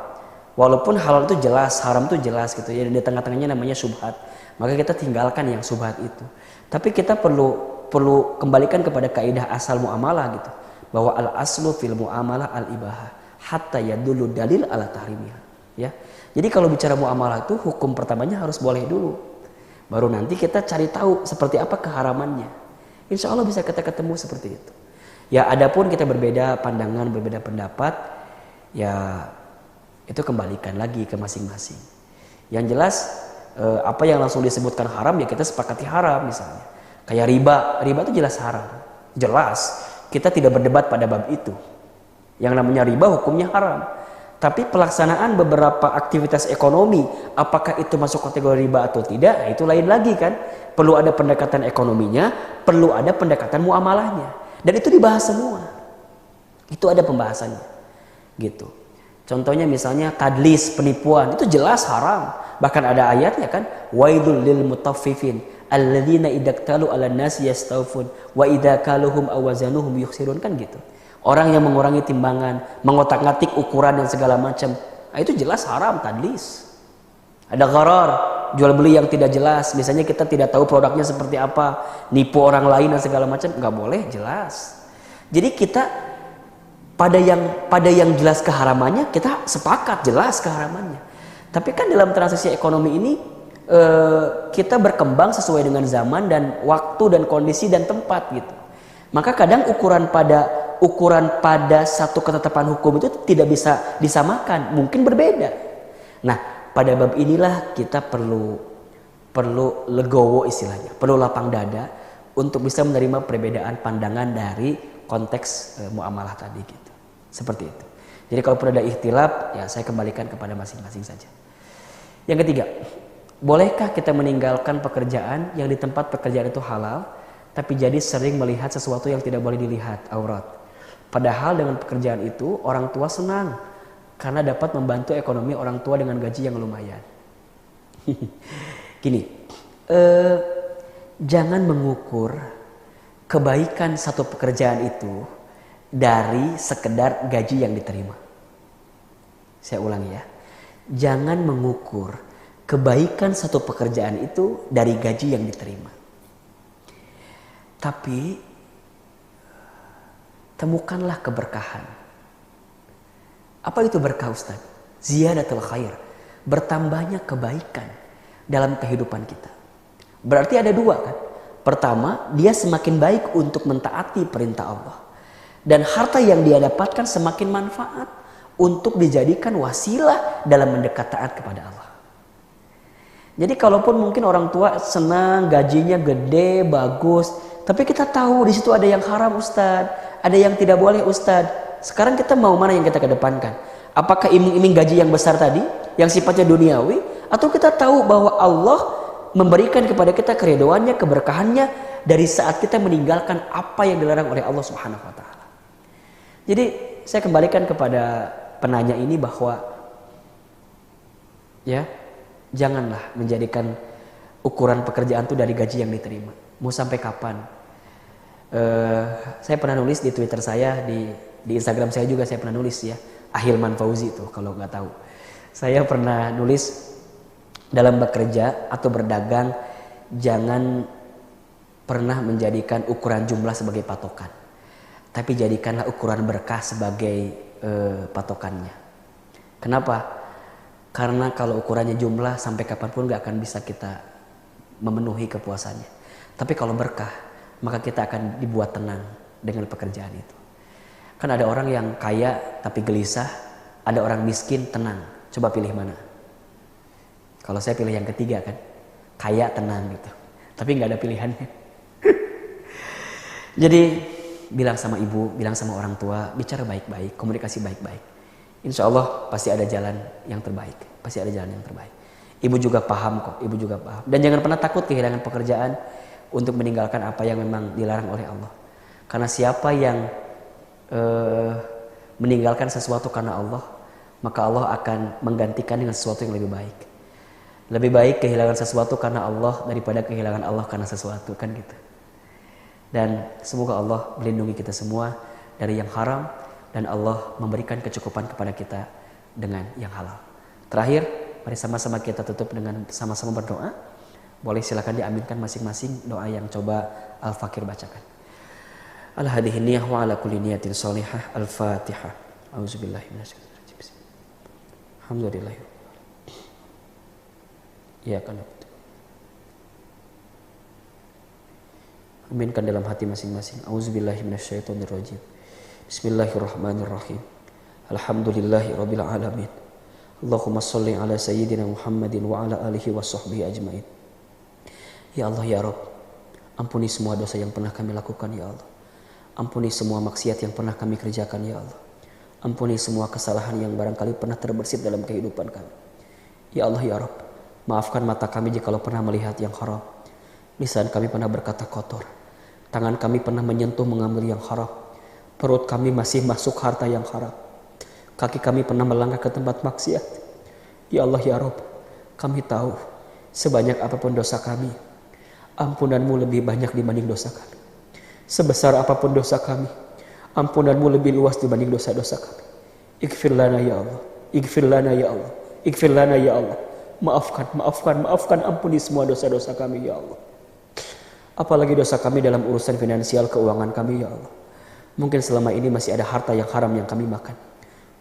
Walaupun halal itu jelas, haram itu jelas gitu ya. Di tengah-tengahnya namanya syubhat. Maka kita tinggalkan yang syubhat itu. Tapi kita perlu kembalikan kepada kaidah asal muamalah gitu. Bahwa al-aslu fil muamalah al-ibahah hatta yadullu dalil ala tahrimiha. Ya. Jadi kalau bicara muamalah itu hukum pertamanya harus boleh dulu. Baru nanti kita cari tahu seperti apa keharamannya. Insya Allah bisa kita ketemu seperti itu. Ya adapun kita berbeda pandangan, berbeda pendapat, ya itu kembalikan lagi ke masing-masing. Yang jelas apa yang langsung disebutkan haram ya kita sepakati haram misalnya. Kayak riba itu jelas haram. Jelas, kita tidak berdebat pada bab itu. Yang namanya riba hukumnya haram. Tapi pelaksanaan beberapa aktivitas ekonomi, apakah itu masuk kategori riba atau tidak, nah itu lain lagi kan. Perlu ada pendekatan ekonominya, perlu ada pendekatan muamalahnya. Dan itu dibahas semua. Itu ada pembahasannya. Gitu. Contohnya misalnya tadlis, penipuan, itu jelas haram. Bahkan ada ayatnya kan, wailul lil mutaffifin alladzina idaktalu 'alan nasi yastawfun wa idza kaluhum aw wazanuhum yukhsirun kan gitu. Orang yang mengurangi timbangan, mengotak-ngatik ukuran dan segala macam. Nah, itu jelas haram tadlis. Ada gharar, jual beli yang tidak jelas. Misalnya kita tidak tahu produknya seperti apa, nipu orang lain dan segala macam, nggak boleh, jelas. Jadi kita pada yang jelas keharamannya kita sepakat jelas keharamannya. Tapi kan dalam transaksi ekonomi ini kita berkembang sesuai dengan zaman dan waktu dan kondisi dan tempat gitu. Maka kadang ukuran pada satu ketetapan hukum itu tidak bisa disamakan, mungkin berbeda. Nah, pada bab inilah kita perlu legowo istilahnya, perlu lapang dada untuk bisa menerima perbedaan pandangan dari konteks muamalah tadi gitu. Seperti itu. Jadi kalau pun ada ikhtilaf, ya saya kembalikan kepada masing-masing saja. Yang ketiga, bolehkah kita meninggalkan pekerjaan yang di tempat pekerjaan itu halal, tapi jadi sering melihat sesuatu yang tidak boleh dilihat, aurat. Padahal dengan pekerjaan itu orang tua senang karena dapat membantu ekonomi orang tua dengan gaji yang lumayan. Gini, jangan mengukur kebaikan satu pekerjaan itu dari sekedar gaji yang diterima. Saya ulangi ya. Jangan mengukur kebaikan satu pekerjaan itu dari gaji yang diterima. Tapi temukanlah keberkahan. Apa itu berkah, Ustaz? Ziyadatul khair, bertambahnya kebaikan dalam kehidupan kita. Berarti ada dua kan? Pertama, dia semakin baik untuk mentaati perintah Allah. Dan harta yang dia dapatkan semakin manfaat untuk dijadikan wasilah dalam mendekat taat kepada Allah. Jadi kalaupun mungkin orang tua senang gajinya gede, bagus, tapi kita tahu di situ ada yang haram, Ustaz, ada yang tidak boleh, Ustaz. Sekarang kita mau mana yang kita kedepankan? Apakah iming-iming gaji yang besar tadi yang sifatnya duniawi, atau kita tahu bahwa Allah memberikan kepada kita keridhoannya, keberkahannya dari saat kita meninggalkan apa yang dilarang oleh Allah Subhanahu wa taala. Jadi saya kembalikan kepada penanya ini bahwa ya, janganlah menjadikan ukuran pekerjaan itu dari gaji yang diterima. Mau sampai kapan? Saya pernah nulis di Twitter saya, di Instagram saya juga saya pernah nulis ya. Ahilman Fauzi itu kalau nggak tahu. Saya pernah nulis dalam bekerja atau berdagang, jangan pernah menjadikan ukuran jumlah sebagai patokan. Tapi jadikanlah ukuran berkah sebagai patokannya. Kenapa? Karena kalau ukurannya jumlah sampai kapanpun gak akan bisa kita memenuhi kepuasannya. Tapi kalau berkah, maka kita akan dibuat tenang dengan pekerjaan itu. Kan ada orang yang kaya tapi gelisah, ada orang miskin tenang. Coba pilih mana? Kalau saya pilih yang ketiga kan, kaya tenang gitu. Tapi gak ada pilihannya. Jadi bilang sama ibu, bilang sama orang tua, bicara baik-baik, komunikasi baik-baik. Insya Allah pasti ada jalan yang terbaik. Pasti ada jalan yang terbaik. Ibu juga paham kok, ibu juga paham. Dan jangan pernah takut kehilangan pekerjaan untuk meninggalkan apa yang memang dilarang oleh Allah. Karena siapa yang meninggalkan sesuatu karena Allah, maka Allah akan menggantikan dengan sesuatu yang lebih baik. Lebih baik kehilangan sesuatu karena Allah daripada kehilangan Allah karena sesuatu, kan gitu. Dan semoga Allah melindungi kita semua dari yang haram dan Allah memberikan kecukupan kepada kita dengan yang halal. Terakhir, mari sama-sama kita tutup dengan sama-sama berdoa. Boleh silakan diaminkan masing-masing doa yang coba Al-Fakir bacakan. Ala hadhihi niyyah wa ala kulli niyatin shalihah. Al-Fatihah. Auzubillahi minasyaitonir rajim. Alhamdulillah. Ya kan. Aminkan dalam hati masing-masing. Auzubillahi minasyaitonir rajim. Bismillahirrahmanirrahim. Alhamdulillahirabbil alamin. Allahumma shalli ala sayyidina Muhammadin wa ala alihi wa sahbihi ajmain. Ya Allah ya Rabb, ampuni semua dosa yang pernah kami lakukan ya Allah. Ampuni semua maksiat yang pernah kami kerjakan ya Allah. Ampuni semua kesalahan yang barangkali pernah terbersit dalam kehidupan kami. Ya Allah ya Rabb, maafkan mata kami jikalau pernah melihat yang haram. Lisan kami pernah berkata kotor. Tangan kami pernah menyentuh mengambil yang haram. Perut kami masih masuk harta yang haram. Kaki kami pernah melangkah ke tempat maksiat. Ya Allah ya Rabb, kami tahu sebanyak apapun dosa kami, ampunanmu lebih banyak dibanding dosa kami. Sebesar apapun dosa kami, ampunanmu lebih luas dibanding dosa-dosa kami. Ighfir lana ya Allah, ighfir lana ya Allah, ighfir lana ya Allah. Maafkan, ampuni semua dosa-dosa kami ya Allah. Apalagi dosa kami dalam urusan finansial, keuangan kami ya Allah. Mungkin selama ini masih ada harta yang haram yang kami makan.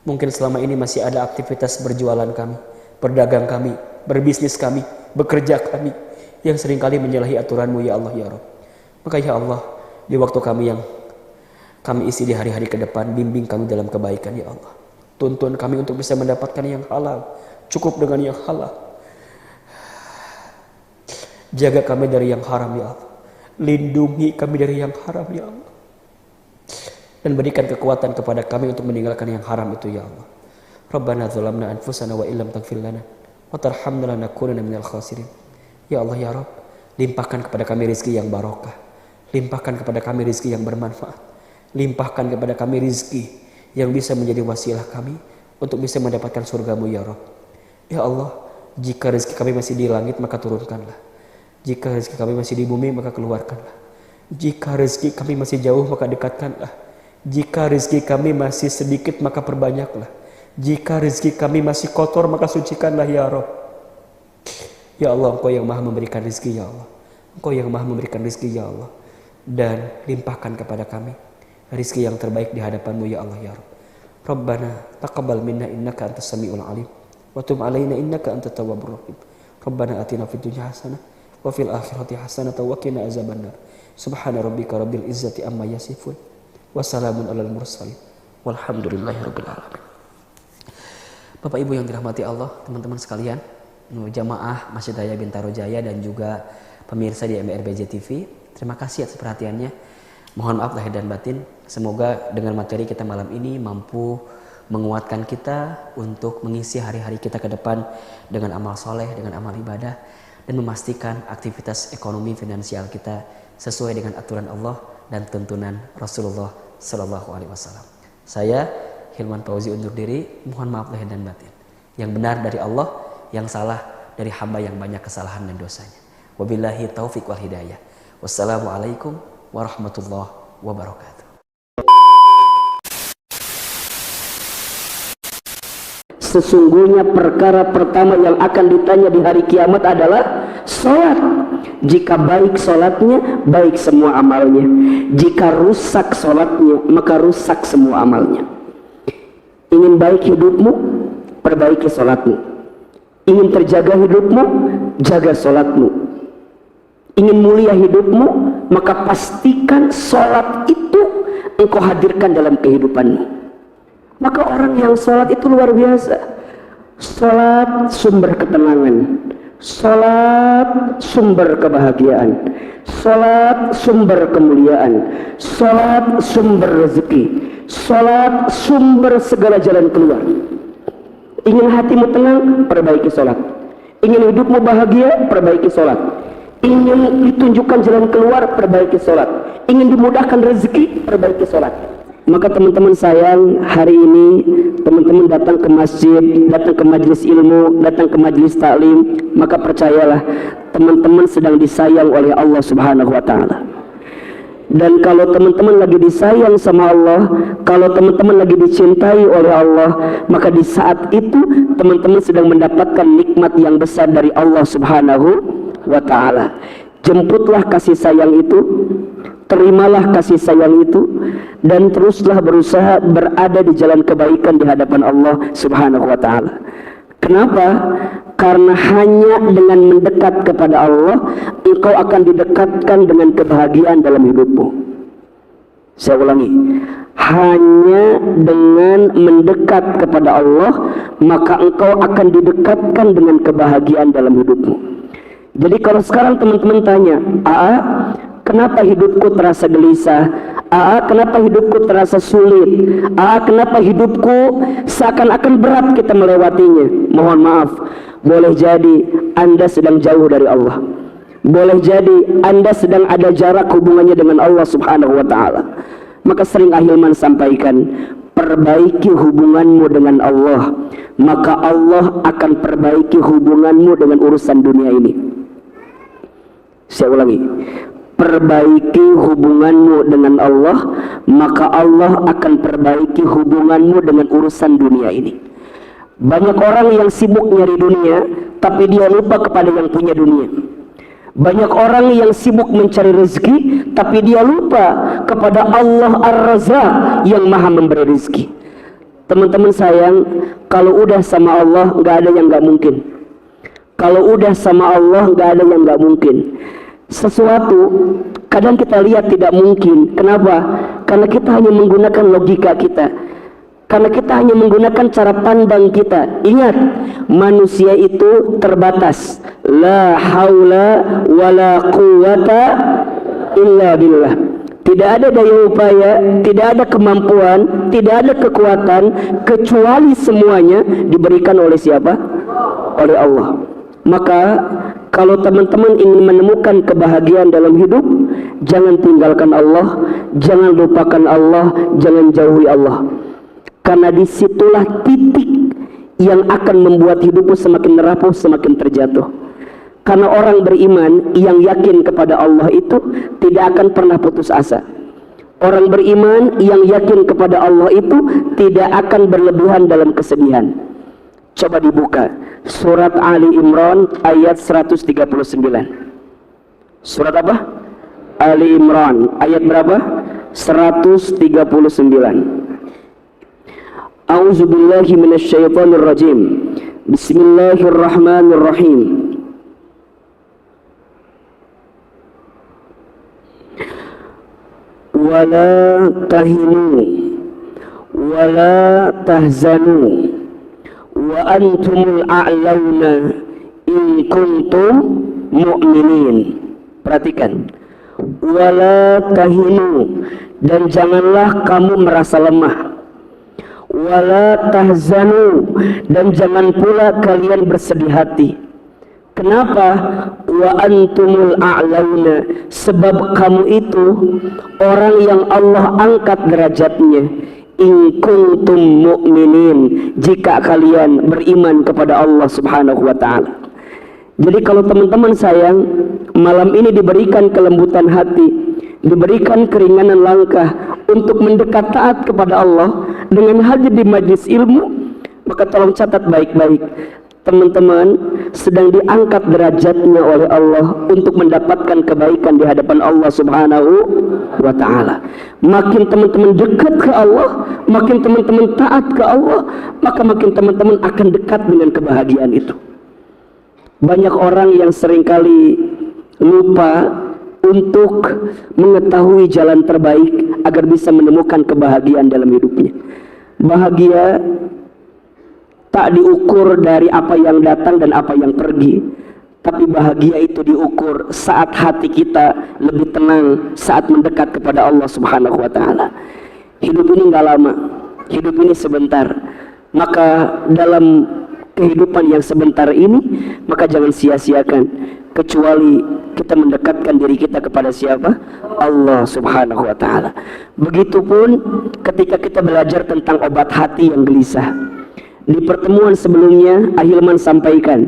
Mungkin selama ini masih ada aktivitas berjualan kami, berdagang kami, berbisnis kami bekerja kami yang seringkali menyalahi aturan-Mu ya Allah ya Rabb. Maka ya Allah, di waktu kami yang kami isi di hari-hari ke depan, bimbing kami dalam kebaikan ya Allah. Tuntun kami untuk bisa mendapatkan yang halal, cukup dengan yang halal. Jaga kami dari yang haram ya Allah. Lindungi kami dari yang haram ya Allah. Dan berikan kekuatan kepada kami untuk meninggalkan yang haram itu ya Allah. Rabbana zalamna anfusana wa illam taghfir lana wa tarhamna lanakunanna minal khasirin. Ya Allah ya Rabb, limpahkan kepada kami rezeki yang barokah. Limpahkan kepada kami rezeki yang bermanfaat. Limpahkan kepada kami rezeki yang bisa menjadi wasilah kami untuk bisa mendapatkan surga-Mu ya Rabb. Ya Allah, jika rezeki kami masih di langit maka turunkanlah. Jika rezeki kami masih di bumi maka keluarkanlah. Jika rezeki kami masih jauh maka dekatkanlah. Jika rezeki kami masih sedikit maka perbanyaklah. Jika rezeki kami masih kotor maka sucikanlah ya Rabb. Ya Allah, Engkau yang maha memberikan rezeki ya Allah. Engkau yang maha memberikan rezeki ya Allah. Dan limpahkan kepada kami rezeki yang terbaik di hadapan-Mu ya Allah ya Rabb. Rabbana taqabbal minna innaka antas samiul alim wa tub alaina innaka antat tawwabur rahim. Rabbana atina fid dunya hasanah wa fil akhirati hasanah wa qina azabannar. Subhana rabbika rabbil izzati amma yasifun wa salamun alal mursalin walhamdulillahi rabbil alamin. Bapak Ibu yang dirahmati Allah, teman-teman sekalian, jamaah Masjid Raya Bintaro Jaya dan juga pemirsa di MRBJ TV, terima kasih atas perhatiannya. Mohon maaf lahir dan batin. Semoga dengan materi kita malam ini mampu menguatkan kita untuk mengisi hari-hari kita ke depan dengan amal soleh, dengan amal ibadah, dan memastikan aktivitas ekonomi finansial kita sesuai dengan aturan Allah dan tuntunan Rasulullah Sallallahu Alaihi Wasallam. Saya Hilman Fauzi undur diri. Mohon maaf lahir dan batin. Yang benar dari Allah, yang salah dari hamba yang banyak kesalahan dan dosanya. Wabillahi taufiq wal hidayah. Wassalamualaikum warahmatullahi wabarakatuh. Sesungguhnya perkara pertama yang akan ditanya di hari kiamat adalah sholat. Jika baik sholatnya, baik semua amalnya. Jika rusak sholatnya, maka rusak semua amalnya. Ingin baik hidupmu, perbaiki sholatmu. Ingin terjaga hidupmu, jaga sholatmu. Ingin mulia hidupmu, maka pastikan sholat itu engkau hadirkan dalam kehidupanmu. Maka orang yang sholat itu luar biasa. Sholat sumber ketenangan, sholat sumber kebahagiaan, sholat sumber kemuliaan, sholat sumber rezeki, sholat sumber segala jalan keluar. Ingin hatimu tenang, perbaiki sholat. Ingin hidupmu bahagia, perbaiki sholat. Ingin ditunjukkan jalan keluar, perbaiki sholat. Ingin dimudahkan rezeki, perbaiki sholat. Maka teman-teman sayang, hari ini teman-teman datang ke masjid, datang ke majelis ilmu, datang ke majelis taklim, maka percayalah teman-teman sedang disayang oleh Allah Subhanahu wa taala. Dan kalau teman-teman lagi disayang sama Allah, kalau teman-teman lagi dicintai oleh Allah, maka di saat itu teman-teman sedang mendapatkan nikmat yang besar dari Allah Subhanahu wa taala. Jemputlah kasih sayang itu, terimalah kasih sayang itu, dan teruslah berusaha berada di jalan kebaikan di hadapan Allah Subhanahu wa taala. Kenapa? Karena hanya dengan mendekat kepada Allah, engkau akan didekatkan dengan kebahagiaan dalam hidupmu. Saya ulangi, hanya dengan mendekat kepada Allah, maka engkau akan didekatkan dengan kebahagiaan dalam hidupmu. Jadi kalau sekarang teman-teman tanya, kenapa hidupku terasa gelisah? Kenapa hidupku terasa sulit? Kenapa hidupku seakan-akan berat kita melewatinya? Mohon maaf, boleh jadi Anda sedang jauh dari Allah. Boleh jadi Anda sedang ada jarak hubungannya dengan Allah Subhanahu wa taala. Maka sering Ahilman sampaikan, perbaiki hubunganmu dengan Allah, maka Allah akan perbaiki hubunganmu dengan urusan dunia ini. Saya ulangi, perbaiki hubunganmu dengan Allah, maka Allah akan perbaiki hubunganmu dengan urusan dunia ini. Banyak orang yang sibuk nyari dunia, tapi dia lupa kepada yang punya dunia. Banyak orang yang sibuk mencari rezeki, tapi dia lupa kepada Allah Ar-Razzaq yang maha memberi rezeki. Teman-teman sayang, kalau udah sama Allah, nggak ada yang nggak mungkin. Kalau udah sama Allah nggak ada yang nggak mungkin. Sesuatu kadang kita lihat tidak mungkin. Kenapa? Karena kita hanya menggunakan logika kita. Karena kita hanya menggunakan cara pandang kita. Ingat, manusia itu terbatas. La haula wala quwata illa billah. Tidak ada daya upaya, tidak ada kemampuan, tidak ada kekuatan, kecuali semuanya diberikan oleh siapa? Oleh Allah. Maka kalau teman-teman ingin menemukan kebahagiaan dalam hidup, jangan tinggalkan Allah, jangan lupakan Allah, jangan jauhi Allah. Karena disitulah titik yang akan membuat hidupmu semakin rapuh, semakin terjatuh. Karena orang beriman yang yakin kepada Allah itu tidak akan pernah putus asa. Orang beriman yang yakin kepada Allah itu tidak akan berlebihan dalam kesedihan. Coba dibuka surat Ali Imran ayat 139. Surat apa? Ali Imran ayat berapa? 139. A'udzu billahi minasyaitonir rajim. Bismillahirrahmanirrahim. Wala tahinu wala tahzanu wa antumul a'launa in kuntum mu'minin. Perhatikan. Wala tahinu, dan janganlah kamu merasa lemah. Wala tahzanu, dan jangan pula kalian bersedih hati. Kenapa? Wa antumul a'launa, sebab kamu itu orang yang Allah angkat derajatnya. In kuntum mu'minin, jika kalian beriman kepada Allah Subhanahu wa ta'ala. Jadi kalau teman-teman sayang, malam ini diberikan kelembutan hati, diberikan keringanan langkah untuk mendekat taat kepada Allah dengan hadir di majlis ilmu, maka tolong catat baik-baik, teman-teman sedang diangkat derajatnya oleh Allah untuk mendapatkan kebaikan di hadapan Allah Subhanahu wa ta'ala. Makin teman-teman dekat ke Allah, makin teman-teman taat ke Allah, maka makin teman-teman akan dekat dengan kebahagiaan itu. Banyak orang yang seringkali lupa untuk mengetahui jalan terbaik agar bisa menemukan kebahagiaan dalam hidupnya. Bahagia tak diukur dari apa yang datang dan apa yang pergi, tapi bahagia itu diukur saat hati kita lebih tenang saat mendekat kepada Allah Subhanahu wa ta'ala. Hidup ini nggak lama, hidup ini sebentar. Maka dalam kehidupan yang sebentar ini, maka jangan sia-siakan, kecuali kita mendekatkan diri kita kepada siapa? Allah Subhanahu wa ta'ala. Begitupun ketika kita belajar tentang obat hati yang gelisah. Di pertemuan sebelumnya Ahilman sampaikan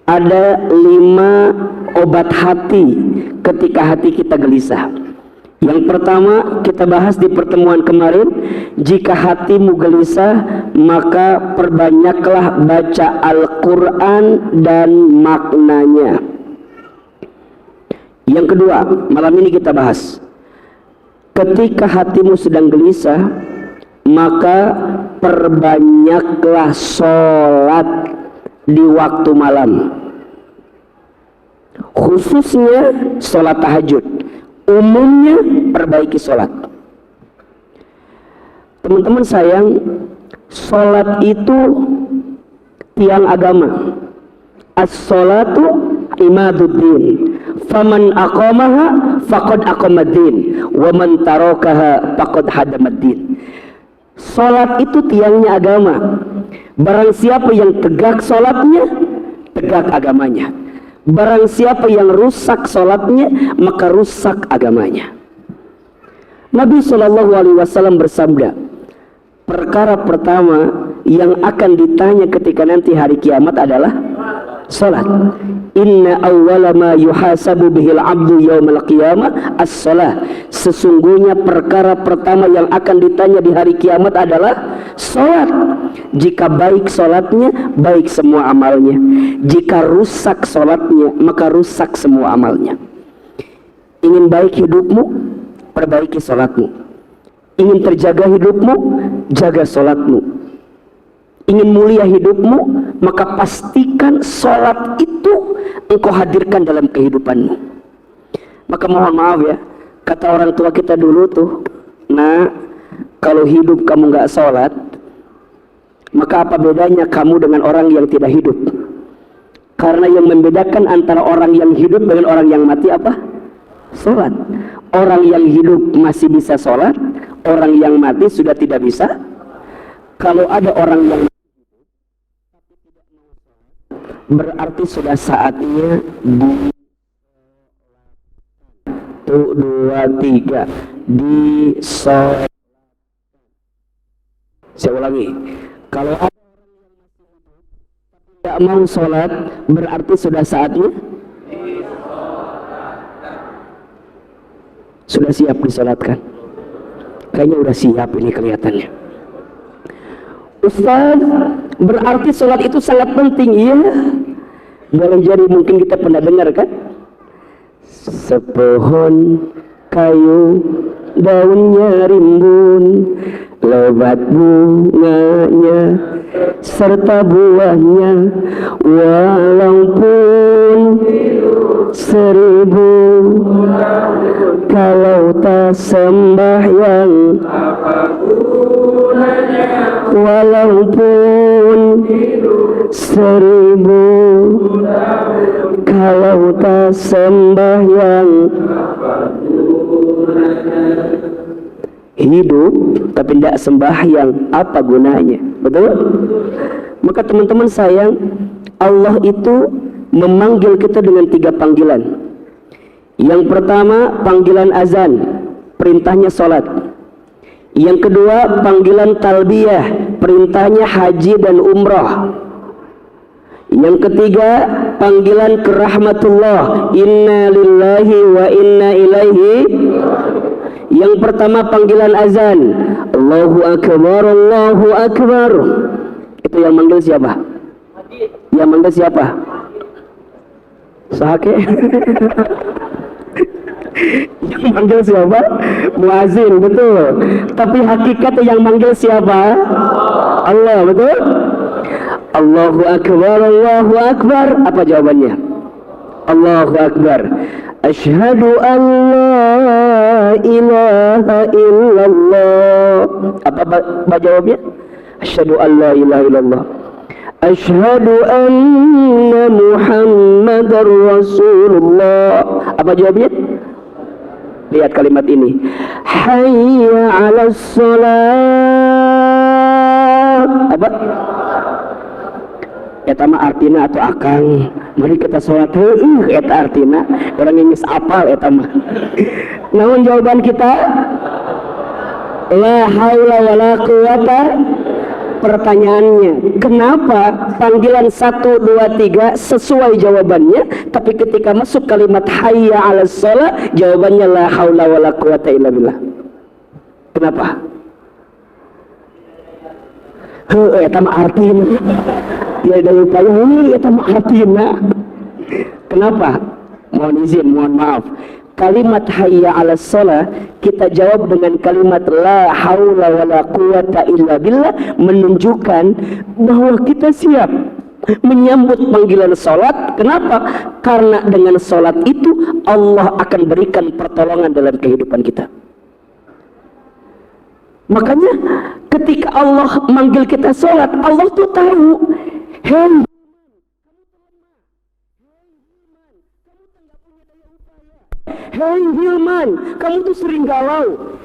ada 5 obat hati ketika hati kita gelisah. Yang pertama kita bahas di pertemuan kemarin, jika hatimu gelisah maka perbanyaklah baca Al-Quran dan maknanya. Yang kedua, malam ini kita bahas, ketika hatimu sedang gelisah maka perbanyaklah sholat di waktu malam, khususnya sholat tahajud. Umumnya perbaiki sholat. Teman-teman sayang, sholat itu tiang agama. As-sholatu imaduddin, faman aqamaha faqad aqamaddin, wa man tarakaha faqad hadamaddin. Sholat itu tiangnya agama. Barang siapa yang tegak sholatnya, tegak agamanya. Barang siapa yang rusak sholatnya, maka rusak agamanya. Nabi SAW bersabda, perkara pertama yang akan ditanya ketika nanti hari kiamat adalah sholat. Inna awwala ma yuhasabu bihil abdu yawmal qiyamah as-sholat. Sesungguhnya perkara pertama yang akan ditanya di hari kiamat adalah sholat. Jika baik sholatnya, baik semua amalnya. Jika rusak sholatnya, maka rusak semua amalnya. Ingin baik hidupmu, perbaiki sholatmu. Ingin terjaga hidupmu, jaga sholatmu. ingin mulia hidupmu, maka pastikan sholat itu engkau hadirkan dalam kehidupanmu. Maka mohon maaf ya, kata orang tua kita dulu tuh, nah kalau hidup kamu nggak sholat, maka apa bedanya kamu dengan orang yang tidak hidup? Karena yang membedakan antara orang yang hidup dengan orang yang mati apa? Sholat. Orang yang hidup masih bisa sholat, orang yang mati sudah tidak bisa. Kalau ada orang yang berarti sudah saatnya di 1, 2, 3 di sholat. Saya ulangi, kalau ada orang yang masih hidup tapi tidak mau sholat, berarti sudah saatnya sudah siap disolatkan. Kayaknya udah siap ini kelihatannya. Ustaz, berarti sholat itu sangat penting. Iya, boleh jadi mungkin kita pernah dengar kan, sepohon kayu daunnya rimbun, lebat bunganya serta buahnya, walaupun 1000 kalau tak sembahyang walaupun 1000 kalau tak sembahyang. Hidup tapi tidak sembahyang, apa gunanya? Betul? Maka teman-teman sayang, Allah itu memanggil kita dengan 3 panggilan. Yang pertama panggilan azan, perintahnya sholat. Yang kedua panggilan talbiyah, perintahnya haji dan umrah. Yang ketiga panggilan ke rahmatullah, inna lillahi wa inna ilaihi. Yang pertama panggilan azan, Allahu Akbar, Allahu Akbar. Itu yang manggil siapa? Yang manggil siapa? Sahake. Yang manggil siapa? Muazin, betul. Tapi hakikatnya yang manggil siapa? Allah, betul? Allahu Akbar, Allahu Akbar. Apa jawabannya? Allahu Akbar. Asyhadu an la ilaha illallah. Apa jawabnya? Asyhadu an la ilaha illallah. Asyhadu anna Muhammadar Rasulullah. Apa jawabnya? Lihat kalimat ini. Hayya 'alas shalah. Apa? Eta mah artina atau akang, mari kita sholat. Eta artina orang yang apal eta mah. Namun jawaban kita la haula wala quwata. Pertanyaannya, kenapa panggilan 1, 2, 3 sesuai jawabannya, tapi ketika masuk kalimat hayya 'alas shalah jawabannya la haula wala quwata illa billah? Kenapa? Eta mah artina. Ya dari upaya eta mah artina. Kenapa? Mohon izin, mohon maaf. Kalimat hayya 'alas shalah kita jawab dengan kalimat la haula wala quwata illa billah, menunjukkan bahwa kita siap menyambut panggilan salat. Kenapa? Karena dengan salat itu Allah akan berikan pertolongan dalam kehidupan kita. Makanya ketika Allah manggil kita salat, Allah tuh tahu, hei Hilman, kamu tuh sering galau.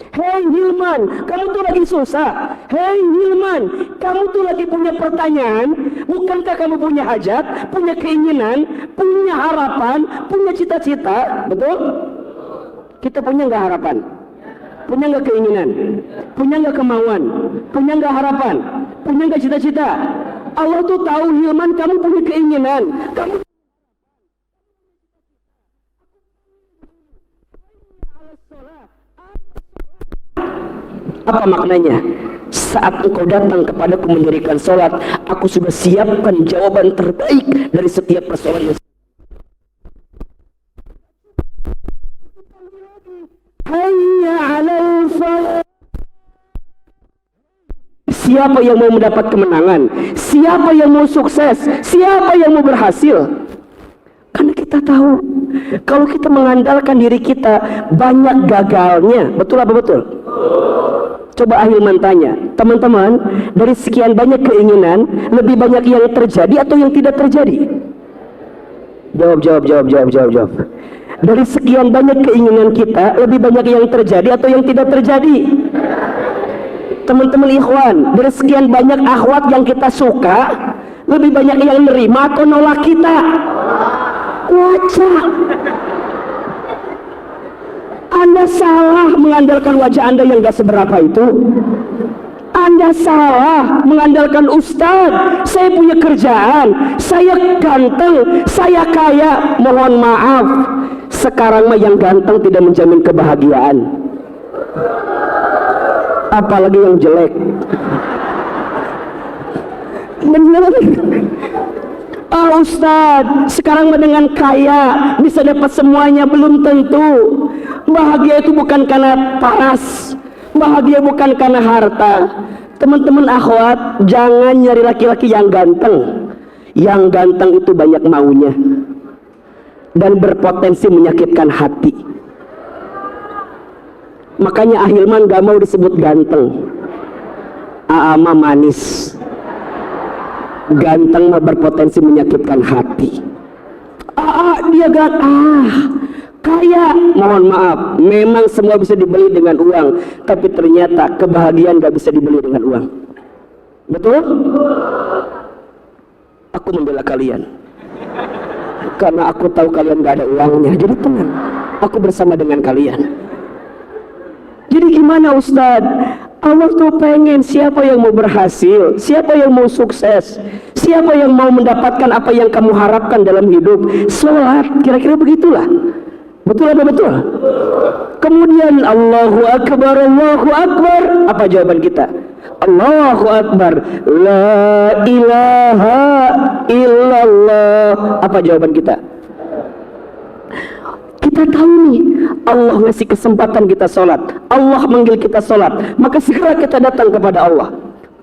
Hei Hilman, kamu tuh lagi susah. Hei Hilman, kamu tuh lagi punya pertanyaan. Bukankah kamu punya hajat, punya keinginan, punya harapan, punya cita-cita? Betul? Kita punya nggak harapan? Punya nggak keinginan? Punya nggak kemauan? Punya nggak harapan? Punya nggak cita-cita? Allah tuh tahu Hilman, kamu punya keinginan, kamu apa maknanya? Saat engkau datang kepadaku mendirikan sholat, aku sudah siapkan jawaban terbaik dari setiap persoalan. Hayya 'alal shalah. Siapa yang mau mendapat kemenangan? Siapa yang mau sukses? Siapa yang mau berhasil? Karena kita tahu kalau kita mengandalkan diri kita banyak gagalnya. Betul apa betul? Coba Ahilman tanya, teman-teman, dari sekian banyak keinginan, lebih banyak yang terjadi atau yang tidak terjadi? Jawab. Dari sekian banyak keinginan kita, lebih banyak yang terjadi atau yang tidak terjadi? Teman-teman ikhwan, dari sekian banyak akhwat yang kita suka, lebih banyak yang nerima atau nolak kita? Wajah. Anda salah mengandalkan wajah Anda yang gak seberapa itu. Anda salah mengandalkan ustaz. Saya punya kerjaan, saya ganteng, saya kaya. Mohon maaf, sekarang mah yang ganteng tidak menjamin kebahagiaan, apalagi yang jelek. Benar. Ustaz, sekarang dengan kaya bisa dapat semuanya, belum tentu. Bahagia itu bukan karena paras, bahagia bukan karena harta. Teman-teman akhwat, jangan nyari laki-laki yang ganteng. Yang ganteng itu banyak maunya dan berpotensi menyakitkan hati. Makanya Ahilman gak mau disebut ganteng. Aama manis. Ganteng mah berpotensi menyakitkan hati. Dia kaya. Mohon maaf, memang semua bisa dibeli dengan uang, tapi ternyata kebahagiaan gak bisa dibeli dengan uang. Betul? Aku membela kalian karena aku tahu kalian gak ada uangnya, jadi tenang, aku bersama dengan kalian. Jadi gimana Ustaz? Allah tuh pengen siapa yang mau berhasil, siapa yang mau sukses, siapa yang mau mendapatkan apa yang kamu harapkan dalam hidup. Sholat, kira-kira begitulah. Betul apa betul? Kemudian Allahu Akbar, Allahu Akbar. Apa jawaban kita? Allahu Akbar, la ilaha illallah. Apa jawaban kita? Kita tahu nih, Allah ngasih kesempatan kita sholat, Allah manggil kita sholat, maka segera kita datang kepada Allah.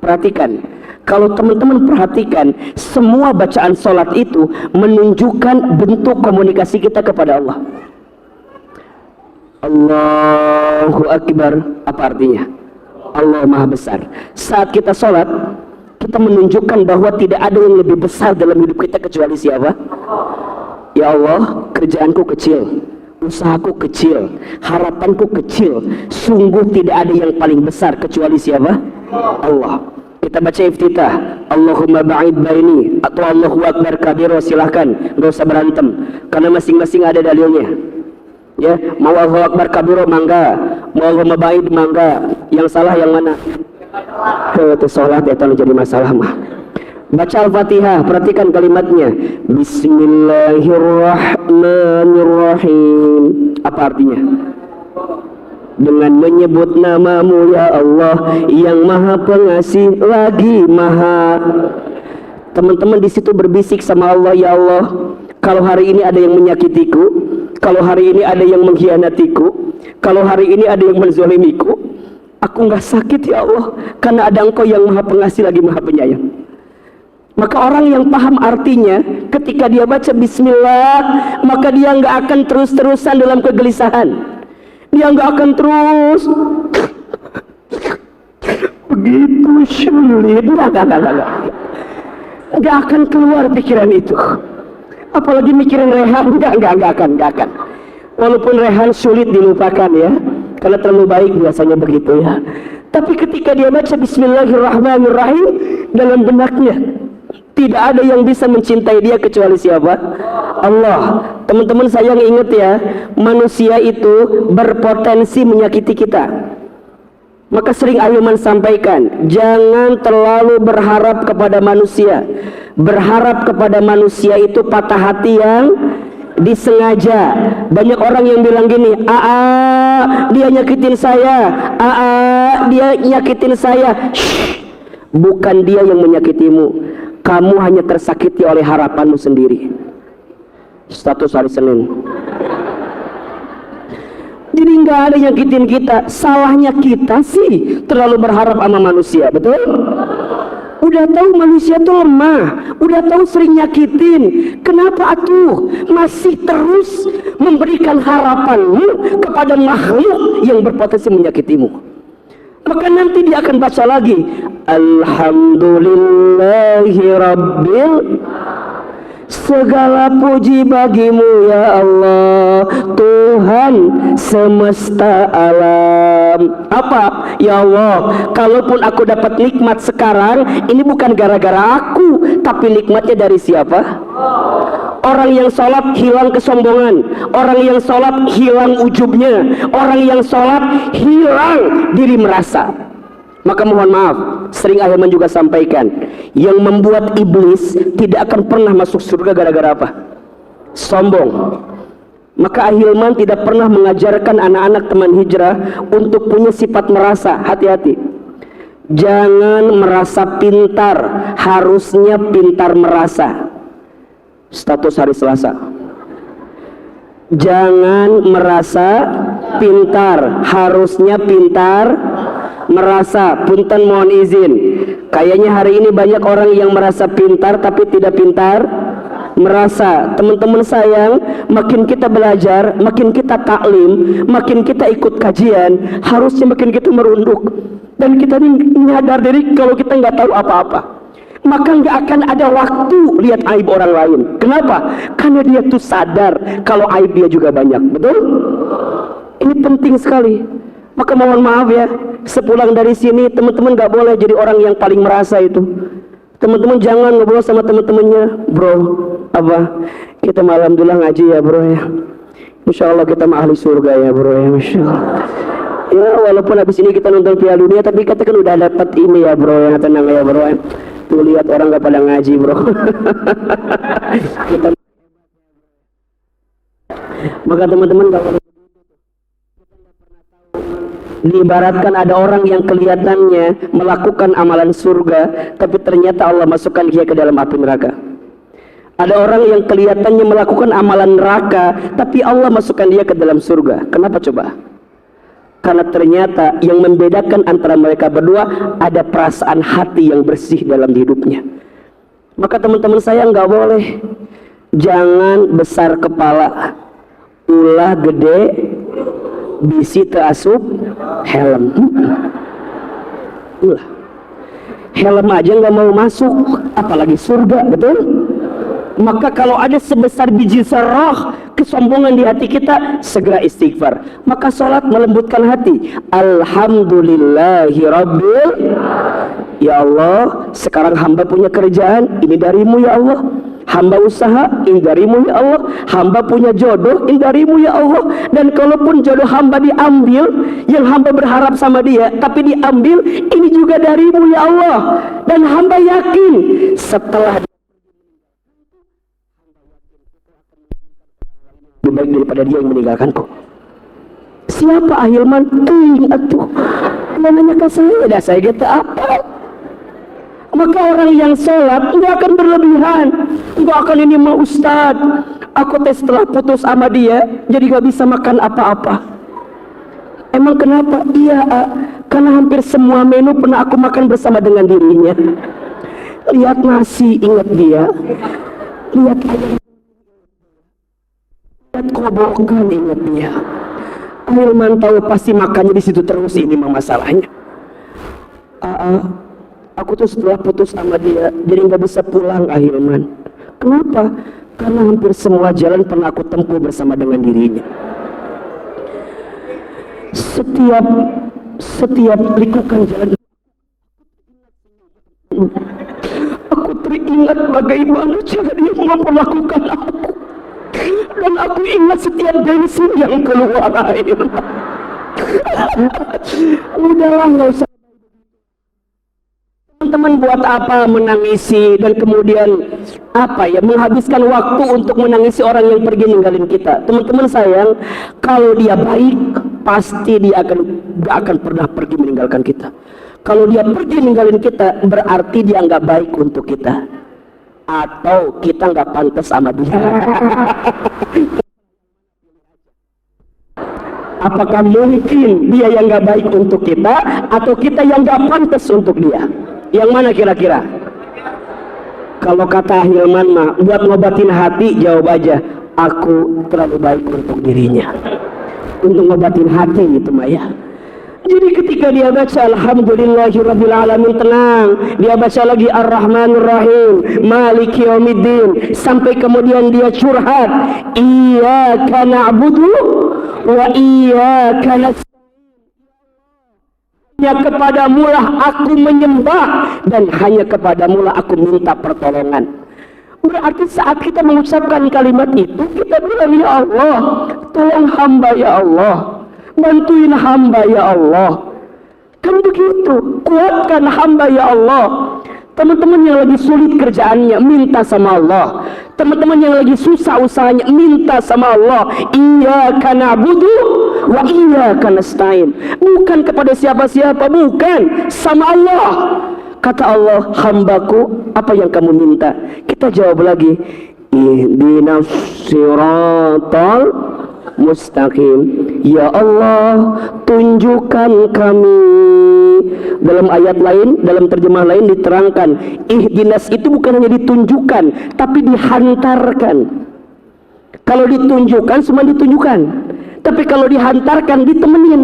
Perhatikan, kalau teman-teman perhatikan, semua bacaan sholat itu menunjukkan bentuk komunikasi kita kepada Allah. Allahu Akbar, apa artinya? Allah Maha Besar. Saat kita sholat, kita menunjukkan bahwa tidak ada yang lebih besar dalam hidup kita kecuali siapa? Ya Allah, kerjaanku kecil, usahaku kecil, harapanku kecil, sungguh tidak ada yang paling besar kecuali siapa? Allah. Kita baca iftitah, Allahumma ba'id baini, atau Allahu Akbar kabiro, silahkan, gak usah berantem, karena masing-masing ada dalilnya. Ya, mau Allahu Akbar kabiro mangga, mau Allahumma ba'id mangga, yang salah yang mana? Itu sholat ya, jadi masalah mah. Baca Al-Fatihah, perhatikan kalimatnya. Bismillahirrahmanirrahim. Apa artinya? Dengan menyebut namamu ya Allah, yang maha pengasih lagi maha. Teman-teman di situ berbisik sama Allah, ya Allah, kalau hari ini ada yang menyakitiku, kalau hari ini ada yang mengkhianatiku, kalau hari ini ada yang menzalimiku, aku nggak sakit ya Allah, karena ada Engkau yang maha pengasih lagi maha penyayang. Maka orang yang paham artinya, ketika dia baca bismillah, maka dia nggak akan terus-terusan dalam kegelisahan. Dia nggak akan terus begitu sulit. Nggak akan keluar pikiran itu. Apalagi mikirin Rehan, nggak akan. Walaupun Rehan sulit dilupakan ya, karena terlalu baik biasanya begitu ya. Tapi ketika dia baca bismillahirrahmanirrahim, dalam benaknya tidak ada yang bisa mencintai dia kecuali siapa? Allah. Teman-teman sayang ingat ya, manusia itu berpotensi menyakiti kita. Maka sering Ahilman sampaikan, jangan terlalu berharap kepada manusia. Berharap kepada manusia itu patah hati yang disengaja. Banyak orang yang bilang gini, dia nyakitin saya, dia nyakitin saya. Shh, bukan dia yang menyakitimu. Kamu hanya tersakiti oleh harapanmu sendiri. Status hari Senin. Jadi nggak ada yang nyakitin kita. Salahnya kita sih terlalu berharap sama manusia, betul? Udah tahu manusia tuh lemah, udah tahu sering nyakitin, kenapa atuh masih terus memberikan harapanmu kepada makhluk yang berpotensi menyakitimu? Maka nanti dia akan baca lagi, Alhamdulillahi Rabbil, segala puji bagimu ya Allah, Tuhan semesta alam. Apa? Ya Allah, kalaupun aku dapat nikmat sekarang, ini bukan gara-gara aku, tapi nikmatnya dari siapa? Orang yang sholat hilang kesombongan, orang yang sholat hilang ujubnya, orang yang sholat hilang diri merasa. Maka mohon maaf, sering Ahilman juga sampaikan, yang membuat iblis tidak akan pernah masuk surga gara-gara apa? Sombong. Maka Ahilman tidak pernah mengajarkan anak-anak teman hijrah untuk punya sifat merasa. Hati-hati, jangan merasa pintar, harusnya pintar merasa. Status hari Selasa, jangan merasa pintar, harusnya pintar merasa. Punten mohon izin, kayaknya hari ini banyak orang yang merasa pintar tapi tidak pintar merasa. Teman-teman sayang, makin kita belajar, makin kita taklim, makin kita ikut kajian, harusnya makin kita merunduk dan kita ini menyadar diri kalau kita nggak tahu apa-apa. Maka nggak akan ada waktu lihat aib orang lain. Kenapa? Karena dia tuh sadar kalau aib dia juga banyak. Betul? Ini penting sekali. Maka mohon maaf ya, sepulang dari sini teman-teman nggak boleh jadi orang yang paling merasa itu. Teman-teman jangan ngobrol sama teman-temannya, bro, apa? Kita malam dulu ngaji ya bro ya. Insya Allah kita mah ahli surga ya bro ya, Masya Allah. Ya walaupun habis ini kita nonton Piala Dunia, tapi kita kan udah dapat ini ya bro ya, tenang ya bro ya. Tuh lihat orang gak pada ngaji bro. Kita... Maka teman-teman gak boleh diibaratkan ada orang yang kelihatannya melakukan amalan surga, tapi ternyata Allah masukkan dia ke dalam api neraka. Ada orang yang kelihatannya melakukan amalan neraka, tapi Allah masukkan dia ke dalam surga. Kenapa coba? Karena ternyata yang membedakan antara mereka berdua ada perasaan hati yang bersih dalam hidupnya. Maka teman-teman saya nggak boleh, jangan besar kepala, ulah gede, bisi teasup helm. Ulah helm aja nggak mau masuk, apalagi surga, betul? Maka kalau ada sebesar biji zarah kesombongan di hati kita, segera istighfar. Maka sholat melembutkan hati. Alhamdulillahi Rabbil, ya Allah, sekarang hamba punya kerjaan, ini darimu ya Allah. Hamba usaha, ini darimu ya Allah. Hamba punya jodoh, ini darimu ya Allah. Dan kalaupun jodoh hamba diambil, yang hamba berharap sama dia tapi diambil, ini juga darimu ya Allah. Dan hamba yakin setelah lebih baik daripada dia yang meninggalkanku. Siapa Ahilman? Ingat tuh, namanya ke saya, dah saya kata apa? Maka orang yang sholat nggak akan berlebihan, nggak akan ini mah ustad, aku tes setelah putus sama dia jadi nggak bisa makan apa-apa. Emang kenapa? Iya, karena hampir semua menu pernah aku makan bersama dengan dirinya. Lihat nasi ingat dia, lihat ayam, lihat kobokan ingat dia. Ahilman tahu pasti makannya di situ terus, ini mah masalahnya. Aku tuh setelah putus sama dia jadi nggak bisa pulang Ahilman. Kenapa? Karena hampir semua jalan pernah aku tempuh bersama dengan dirinya. Setiap likukan jalan aku teringat bagaimana cara dia memperlakukan aku. Dan aku ingat setiap bensin yang keluar air. Udahlah, nggak usah. Teman-teman buat apa menangisi dan kemudian apa ya, menghabiskan waktu untuk menangisi orang yang pergi ninggalin kita. Teman-teman sayang, kalau dia baik pasti dia gak akan pernah pergi meninggalkan kita. Kalau dia pergi ninggalin kita berarti dia nggak baik untuk kita, atau kita nggak pantas sama dia. Apakah mungkin dia yang gak baik untuk kita, atau kita yang gak pantas untuk dia? Yang mana kira-kira? Kalau kata Hilman mah, buat ngobatin hati, jawab aja, aku terlalu baik untuk dirinya. Untuk ngobatin hati gitu mah ya. Jadi ketika dia baca Alhamdulillahirrabbilalamin, tenang. Dia baca lagi Ar-Rahmanir Rahim, Maliki Yaumiddin, sampai kemudian dia curhat, Iyyaka na'budu wa iyyaka nasta'in. Hanya kepadamulah aku menyembah, dan hanya kepadamulah aku minta pertolongan. Berarti saat kita mengucapkan kalimat itu, kita bilang, ya Allah, tolong hamba ya Allah, bantuin hamba ya Allah. Kan begitu, kuatkan hamba ya Allah. Teman-teman yang lagi sulit kerjaannya, minta sama Allah. Teman-teman yang lagi susah usahanya, minta sama Allah. Iyyaka na'budu wa iyyaka nasta'in. Bukan kepada siapa-siapa, bukan, sama Allah. Kata Allah, hambaku, apa yang kamu minta? Kita jawab lagi, ihdinas siratal mustaqim. Ya Allah, tunjukkan kami. Dalam ayat lain, dalam terjemah lain diterangkan, ihdinas itu bukan hanya ditunjukkan, tapi dihantarkan. Kalau ditunjukkan, semua ditunjukkan. Tapi kalau dihantarkan, ditemenin.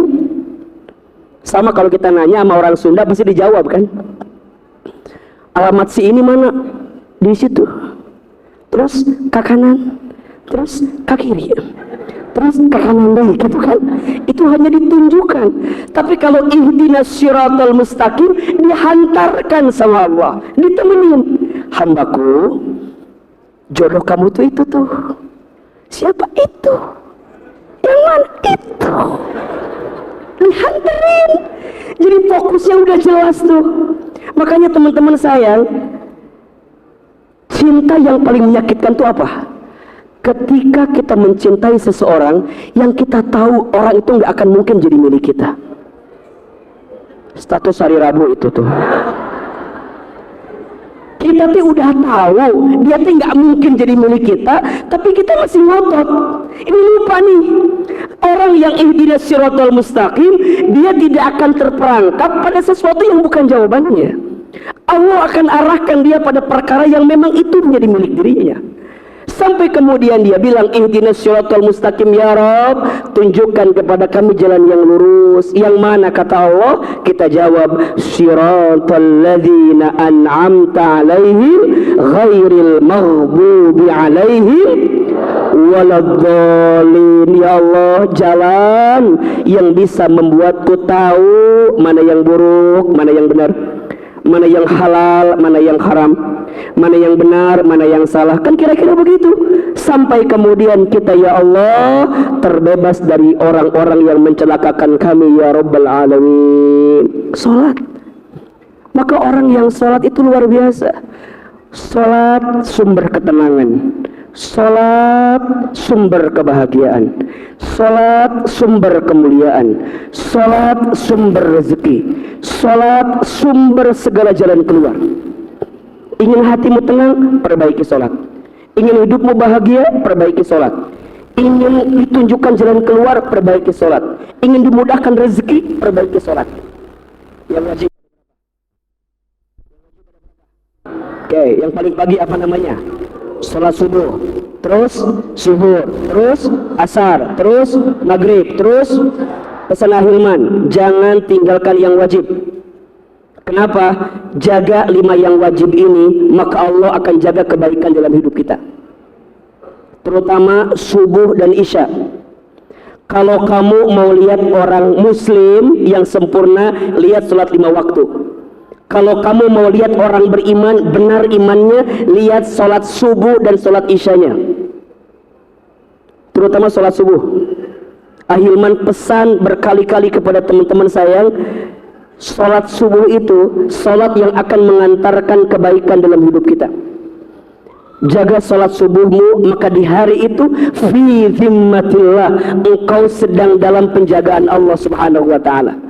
Sama kalau kita nanya sama orang Sunda, pasti dijawab kan? Alamat si ini mana? Di situ. Terus ke kanan, terus ke kiri, terus ke kanan deh, gitu kan? Itu hanya ditunjukkan. Tapi kalau ihdinas siratal mustaqim, dihantarkan sama Allah, ditemenin. Hambaku, jodoh kamu tuh itu tuh. Siapa itu? Yang mana itu? Dihantarin. Jadi fokusnya udah jelas tuh. Makanya teman-teman sayang, cinta yang paling menyakitkan itu apa? Ketika kita mencintai seseorang yang kita tahu orang itu nggak akan mungkin jadi milik kita. Status hari Rabu itu tuh. Kita tuh udah tahu dia tuh nggak mungkin jadi milik kita, tapi kita masih ngotot. Ini lupa nih. Orang yang ihdinas siratal mustaqim, dia tidak akan terperangkap pada sesuatu yang bukan jawabannya. Allah akan arahkan dia pada perkara yang memang itu menjadi milik dirinya. Sampai kemudian dia bilang, ihdinas siratal mustaqim ya Rabb, tunjukkan kepada kami jalan yang lurus. Yang mana kata Allah? Kita jawab, siratal ladzina an'amta alaihim ghairil maghdubi alaihim waladdallin. Ya Allah, jalan yang bisa membuatku tahu mana yang buruk, mana yang benar, mana yang halal, mana yang haram, mana yang benar, mana yang salah. Kan kira-kira begitu. Sampai kemudian kita ya Allah terbebas dari orang-orang yang mencelakakan kami ya Rabbal Alamin. Salat. Maka orang yang salat itu luar biasa. Salat sumber ketenangan, salat sumber kebahagiaan, salat sumber kemuliaan, salat sumber rezeki, salat sumber segala jalan keluar. Ingin hatimu tenang, perbaiki salat. Ingin hidupmu bahagia, perbaiki salat. Ingin ditunjukkan jalan keluar, perbaiki salat. Ingin dimudahkan rezeki, perbaiki salat. Yang wajib. Oke, yang paling pagi apa namanya? Salat subuh, terus zuhur, terus asar, terus maghrib, terus pesan Hilman, jangan tinggalkan yang wajib. Kenapa? Jaga 5 yang wajib ini, maka Allah akan jaga kebaikan dalam hidup kita. Terutama subuh dan isya. Kalau kamu mau lihat orang muslim yang sempurna, lihat sholat 5 waktu. Kalau kamu mau lihat orang beriman, benar imannya, lihat sholat subuh dan sholat isyanya. Terutama sholat subuh. Ahilman pesan berkali-kali kepada teman-teman sayang, sholat subuh itu sholat yang akan mengantarkan kebaikan dalam hidup kita. Jaga sholat subuhmu, maka di hari itu fi zimmatillah, engkau sedang dalam penjagaan Allah subhanahu wa ta'ala.